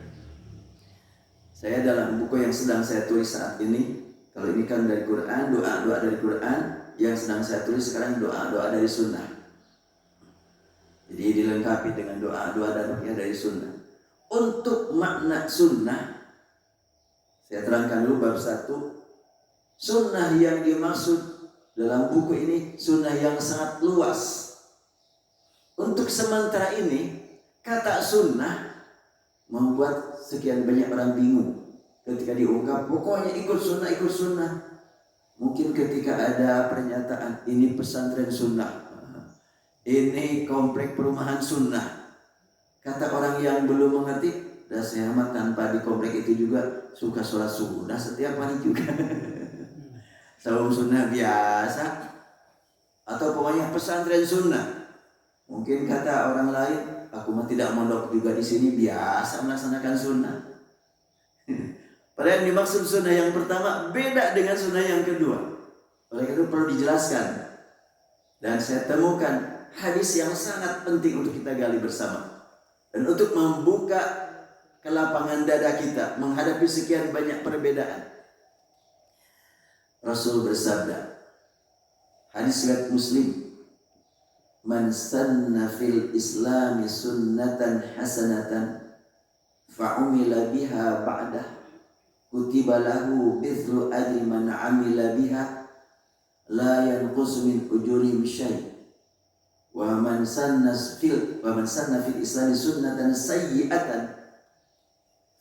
Saya dalam buku yang sedang saya tulis saat ini, kalau ini kan dari Quran, doa-doa dari Quran. Yang sedang saya tulis sekarang doa-doa dari sunnah. Jadi dilengkapi dengan doa-doa dan ruqyah dari sunnah. Untuk makna sunnah, saya terangkan dulu bab 1. Sunnah yang dimaksud dalam buku ini sunnah yang sangat luas. Untuk sementara ini, kata sunnah membuat sekian banyak orang bingung ketika diungkap. Pokoknya ikut sunnah, ikut sunnah. Mungkin ketika ada pernyataan ini pesantren sunnah, ini komplek perumahan sunnah, kata orang yang belum mengerti, dan saya amat tanpa di komplek itu juga suka sholat sunnah setiap hari juga. Saum sunnah biasa, atau pokoknya pesantren sunnah. Mungkin kata orang lain, aku mah tidak mondok juga di sini, biasa melaksanakan sunnah. Padahal yang dimaksud sunnah yang pertama beda dengan sunnah yang kedua. Oleh itu perlu dijelaskan. Dan saya temukan hadis yang sangat penting untuk kita gali bersama. Dan untuk membuka kelapangan dada kita menghadapi sekian banyak perbedaan. Rasul bersabda, hadis riwayat Muslim, man sanna fil islami sunnatan hasanatan fa'umila biha ba'dah kutiba lahu mithlu ajri man amila biha la yanqus min ujurihim syai'. Wa man sanna fil islami sunnatan sayyi'atan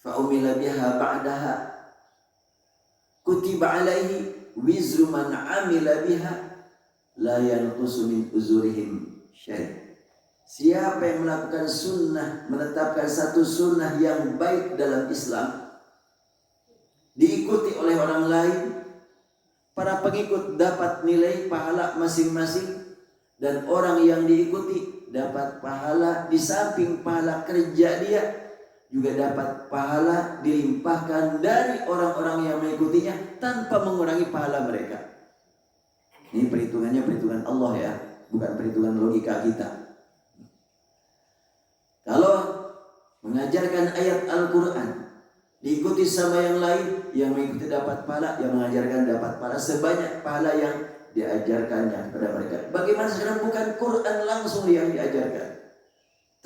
fa umila biha ba'daha kutiba alaihi wizru man amila biha la yanqus min ujurihim syai'. Siapa yang melakukan sunnah, menetapkan satu sunnah yang baik dalam Islam, diikuti oleh orang lain, para pengikut dapat nilai pahala masing-masing, Dan orang yang diikuti dapat pahala, di samping pahala kerja dia juga dapat pahala dilimpahkan dari orang-orang yang mengikutinya tanpa mengurangi pahala mereka. Ini perhitungannya perhitungan Allah ya, bukan perhitungan logika kita. Kalau mengajarkan ayat Al-Quran diikuti sama yang lain, yang mengikuti dapat pahala, yang mengajarkan dapat pahala sebanyak pahala yang diajarkannya kepada mereka. Bagaimana sekarang bukan Quran langsung yang diajarkan,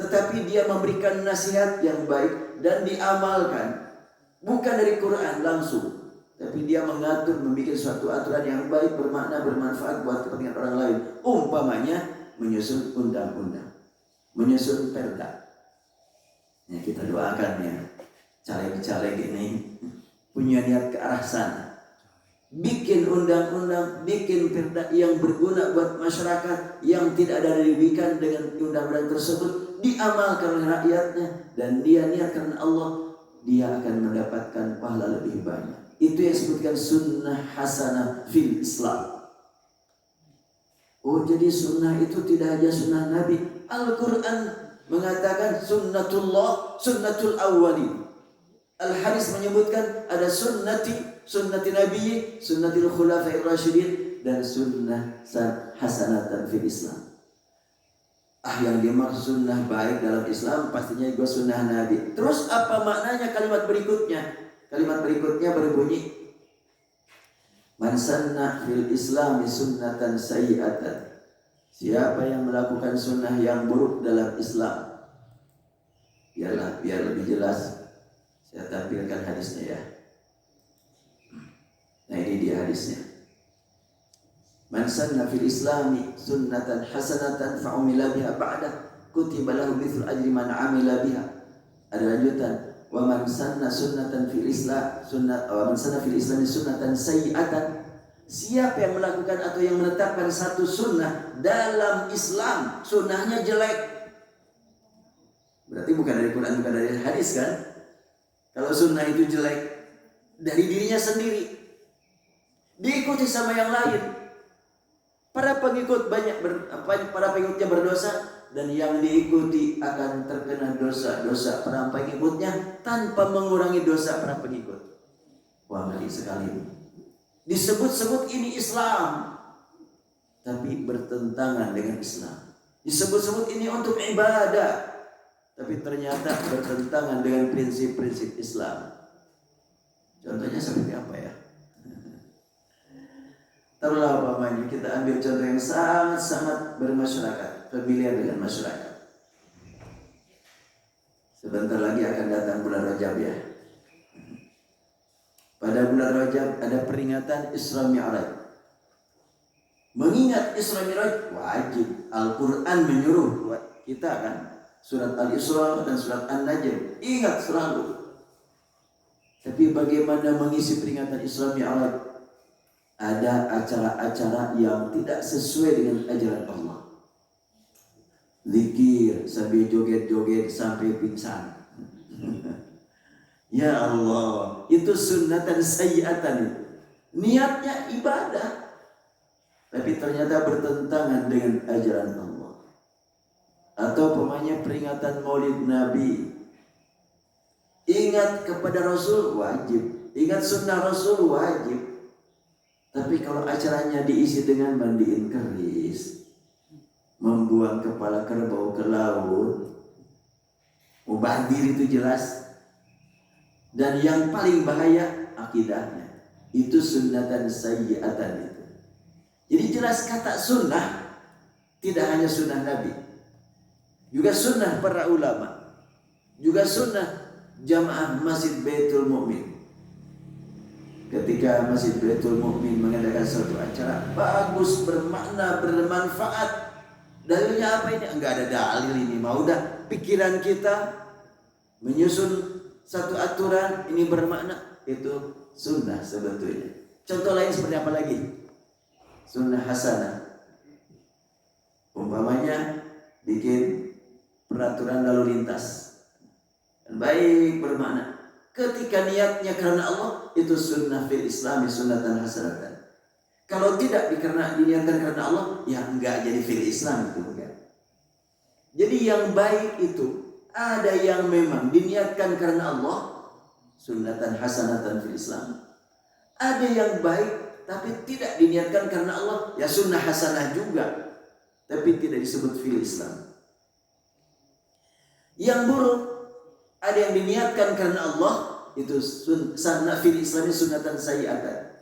tetapi dia memberikan nasihat yang baik dan diamalkan, bukan dari Quran langsung, tapi dia mengatur, membuat suatu aturan yang baik, bermakna, bermanfaat buat kepentingan orang lain. Umpamanya menyusun undang-undang, menyusun perda. Ya, kita doakan ya, caleg-caleg ini punya niat ke arah sana, bikin undang-undang, bikin perda yang berguna buat masyarakat, yang tidak ada dirugikan dengan undang-undang tersebut, diamalkan oleh rakyatnya, dan dia niat karena Allah, dia akan mendapatkan pahala lebih banyak. Itu yang disebutkan sunnah hasanah fil Islam. Oh, jadi sunnah itu tidak hanya sunnah Nabi. Al-Quran mengatakan sunnatullah, sunnatul awwalin. Al-Hadis menyebutkan ada sunnati Nabi, sunnatil khulafair rasyidin, dan sunnah hasanatan fil Islam. Yang dimaksud sunnah baik dalam Islam pastinya juga sunnah Nabi. Terus apa maknanya kalimat berikutnya? Kalimat berikutnya berbunyi, man sanna fil Islami sunnatan sayyi'atan. Siapa yang melakukan sunnah yang buruk dalam Islam? Biar lebih jelas saya tampilkan hadisnya ya. Nah, ini dia hadisnya. Man sanna fil Islami sunnatan hasanatan fa'umila biha ba'da kutiba lahu mithlu ajri man amila biha. Ada lanjutan, wa man sanna sunnatan fil Islam wa man sanna fil Islami sunnatan sayyi'atan. Siapa yang melakukan atau yang menetapkan satu sunnah dalam Islam, sunnahnya jelek, berarti bukan dari Quran, bukan dari hadis kan? Kalau sunnah itu jelek dari dirinya sendiri, diikuti sama yang lain, para pengikutnya berdosa, dan yang diikuti akan terkena dosa-dosa para pengikutnya tanpa mengurangi dosa para pengikut. Wah, ngeri sekali. Disebut-sebut ini Islam, tapi bertentangan dengan Islam. Disebut-sebut ini untuk ibadah, tapi ternyata bertentangan dengan prinsip-prinsip Islam. Contohnya seperti apa ya? Taruhlah umpamanya kita ambil contoh yang sangat-sangat bermasyarakat, familiar dengan masyarakat. Sebentar lagi akan datang bulan Rajab ya. Pada bulan Rajab ada peringatan Isra Mi'raj. Mengingat Isra Mi'raj wajib. Al-Quran menyuruh buat kita kan, surat Al-Isra dan surat An-Najm, ingat selalu. Tapi bagaimana mengisi peringatan Isra Mi'raj? Ada acara-acara yang tidak sesuai dengan ajaran Allah. Zikir sampai joget-joget sampai pingsan. Ya Allah, itu sunnatan sayyi'atan. Niatnya ibadah, tapi ternyata bertentangan dengan ajaran Allah. Atau pemanya peringatan Maulid Nabi. Ingat kepada Rasul wajib, ingat sunnah Rasul wajib. Tapi kalau acaranya diisi dengan mandiin keris, membuang kepala kerbau ke laut, mubadir itu jelas. Dan yang paling bahaya akidahnya, itu sunnatan sayyi'atan itu. Jadi jelas kata sunnah tidak hanya sunnah Nabi, juga sunnah para ulama, juga sunnah jamaah Masjid Baitul Mu'min. Ketika Masjid Baitul Mu'min mengadakan suatu acara bagus, bermakna, bermanfaat, dalilnya apa ini? Enggak ada dalil ini, mau dah pikiran kita menyusun satu aturan ini bermakna, itu sunnah sebetulnya. Contoh lain seperti apa lagi? Sunnah hasanah. Umpamanya bikin peraturan lalu lintas, baik bermakna. Ketika niatnya karena Allah, itu sunnah fil Islami sunnatan hasanatan. Kalau tidak diniatkan karena Allah, ya enggak jadi fil Islam itu enggak. Jadi yang baik itu ada yang memang diniatkan karena Allah, sunnatan hasanatan fil Islam. Ada yang baik tapi tidak diniatkan karena Allah, ya sunnah hasanah juga, tapi tidak disebut fil Islam. Yang buruk ada yang diniatkan karena Allah, itu sunnah fil Islam, sunnatan sayyi'atan.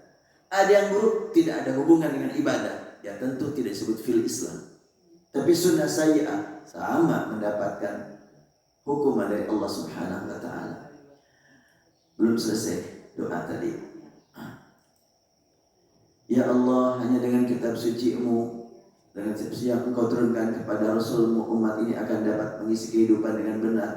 Ada yang buruk tidak ada hubungan dengan ibadah, ya tentu tidak disebut fil Islam. Tapi sunnah sayyi'ah sama mendapatkan hukuman dari Allah Subhanahu wa taala. Belum selesai doa tadi. Ya Allah, hanya dengan kitab suci-Mu, dengan suci yang Engkau turunkan kepada Rasul-Mu, umat ini akan dapat mengisi kehidupan dengan benar.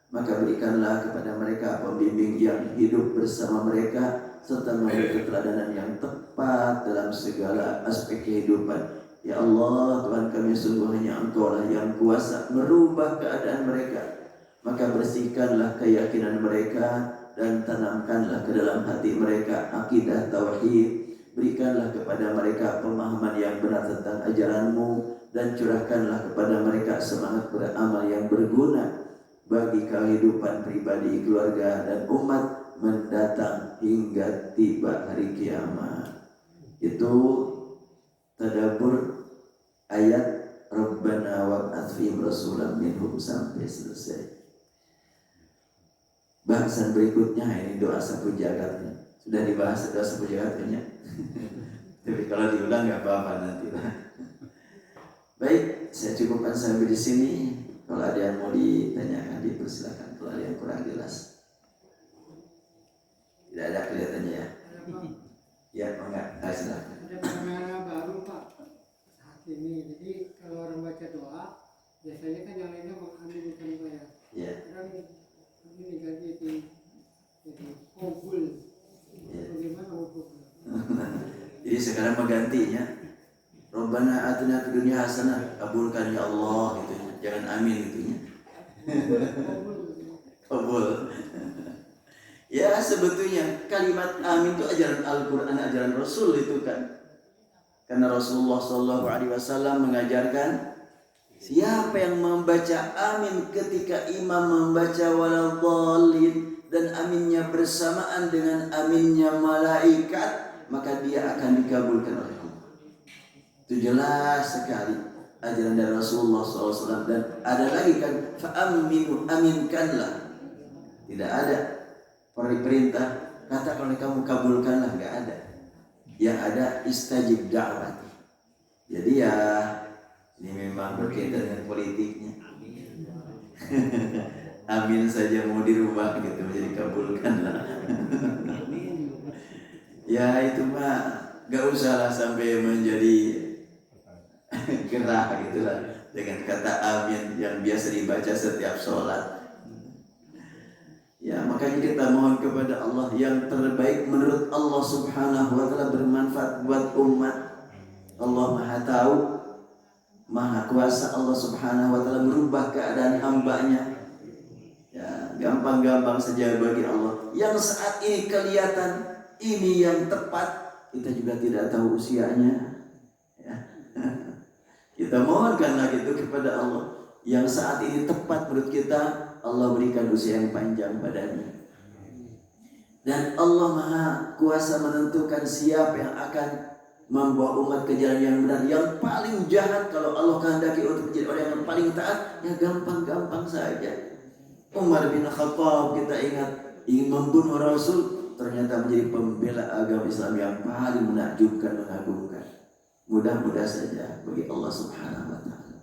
Maka berikanlah kepada mereka pembimbing yang hidup bersama mereka, serta memberi keteladanan yang tepat dalam segala aspek kehidupan. Ya Allah, Tuhan kami, sungguh hanya Engkau lah yang kuasa merubah keadaan mereka. Maka bersihkanlah keyakinan mereka dan tanamkanlah ke dalam hati mereka akidah tauhid. Berikanlah kepada mereka pemahaman yang benar tentang ajaran-Mu, dan curahkanlah kepada mereka semangat beramal yang berguna bagi kehidupan pribadi, keluarga, dan umat mendatang hingga tiba hari kiamat. Itu tadabbur ayat Rabbana wab'ats fihim rasulan minhum sampai selesai. Bahasan berikutnya ini doa sapu jagatnya. Sudah dibahas doa sapu jagatnya. Tapi kalau diulang nggak apa-apa nanti lah. Baik, saya cukupkan sampai di sini. Kalau ada yang mau ditanyakan, dipersilakan. Kalau ada yang kurang jelas, tidak ada kelihatannya ya. Ya, enggak. Silakan. Ada fenomena baru Pak saat ini. Jadi kalau orang baca doa, biasanya kan yang lainnya mengaminkan Pak ya. Ya. Sekarang ini diganti jadi kabul. Bagaimana hukumnya? Jadi sekarang menggantinya, Rabbana atina fid dunya hasanah, kabulkan ya Allah gitu. Jangan amin gitu ya. Kabul. Ya sebetulnya kalimat amin itu ajaran Al-Quran, ajaran Rasul itu kan. Karena Rasulullah SAW mengajarkan, siapa yang membaca amin ketika imam membaca waladhdallin, dan aminnya bersamaan dengan aminnya malaikat, maka dia akan dikabulkan oleh Allah. Itu jelas sekali ajaran dari Rasulullah SAW. Dan ada lagi kan, fa'aminu, aminkanlah. Tidak ada perintah katakan kamu kabulkanlah, nggak ada. Yang ada istajib da'wat. Jadi ya ini memang berkaitan dengan politiknya. Amin saja mau dirubah gitu, jadi kabulkanlah. Ya itu mah gak usah lah sampai menjadi gerah gitu lah dengan kata amin yang biasa dibaca setiap sholat. Ya makanya kita mohon kepada Allah yang terbaik menurut Allah Subhanahu wa ta'ala, bermanfaat buat umat. Allah Maha Tahu, Maha Kuasa. Allah Subhanahu wa ta'ala merubah keadaan hambanya. Ya, gampang-gampang saja bagi Allah. Yang saat ini kelihatan ini yang tepat, kita juga tidak tahu usianya. Ya. Kita mohonkanlah itu kepada Allah. Yang saat ini tepat menurut kita, Allah berikan usia yang panjang padanya. Dan Allah Maha Kuasa menentukan siapa yang akan membawa umat ke jalan yang benar. Yang paling jahat, kalau Allah kehendaki untuk menjadi orang yang paling taat, ya gampang-gampang saja. Umar bin Khattab, kita ingat, ingin membunuh Rasul, ternyata menjadi pembela agama Islam yang paling menakjubkan, mengagumkan. Mudah-mudahan saja bagi Allah Subhanahu wa ta'ala.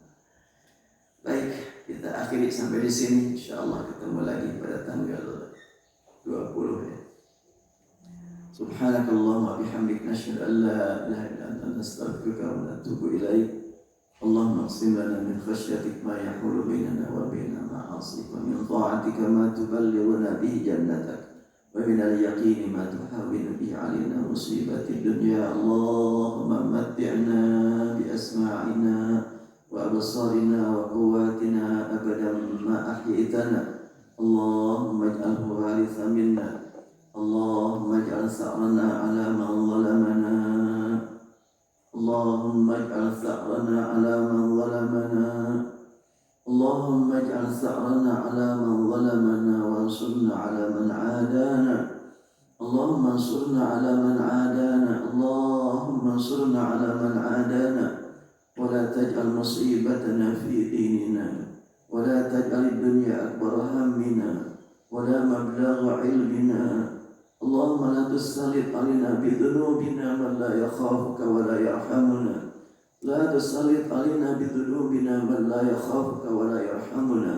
Baik, kita akhiri sampai di sini. Insyaallah ketemu lagi pada tanggal 20 ya. Subhanakallahumma bihamdika nasyhadu an la ilaha illa anta nastaghfiruka wa natubu ilaik. Allahumma qsim lana min khashyatik ma yahulu bainana wa baina ma'asik, wa min ta'atika ma tuballighuna bihi jannatak, wa min al-yaqini ma tuhawwinu bihi 'alaina musibati dunya. Allahumma matti'na bi asma'ina wa absarina wa quwwatina abadan ma ahyaytana. Allahumma ij'alhu waritha minna. Allahumma ij'al sa'rana 'ala man zalamana اللهم اجعل ثأرنا على من ظلمنا اللهم اجعل ثأرنا على من ظلمنا وانصرنا على من عادانا اللهم انصرنا على من عادانا اللهم انصرنا على من عادانا ولا تجعل مصيبتنا في ديننا ولا تجعل الدنيا أكبر همنا ولا مبلغ علمنا اللهم لا تسلط علينا بذنوبنا من لا يخافك ولا يرحمنا لا تسلط علينا بذنوبنا من لا يخافك ولا يرحمنا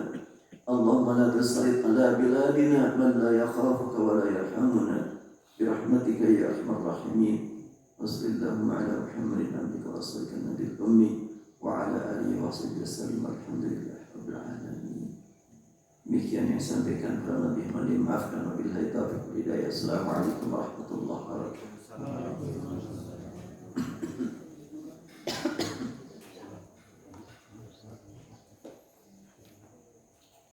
اللهم لا تسلط على بلادنا من لا يخافك ولا يرحمنا برحمتك يا أرحم الراحمين وصل اللهم على محمد عبدك ورسولك النبي الأمي وعلى آله وصحبه وسلم الحمد لله رب العالمين. Demikian yang sampaikan, kurang lebih mohon dimaafkan. Wabillahi taufiq wal hidayah. Assalamualaikum warahmatullahi wabarakatuh.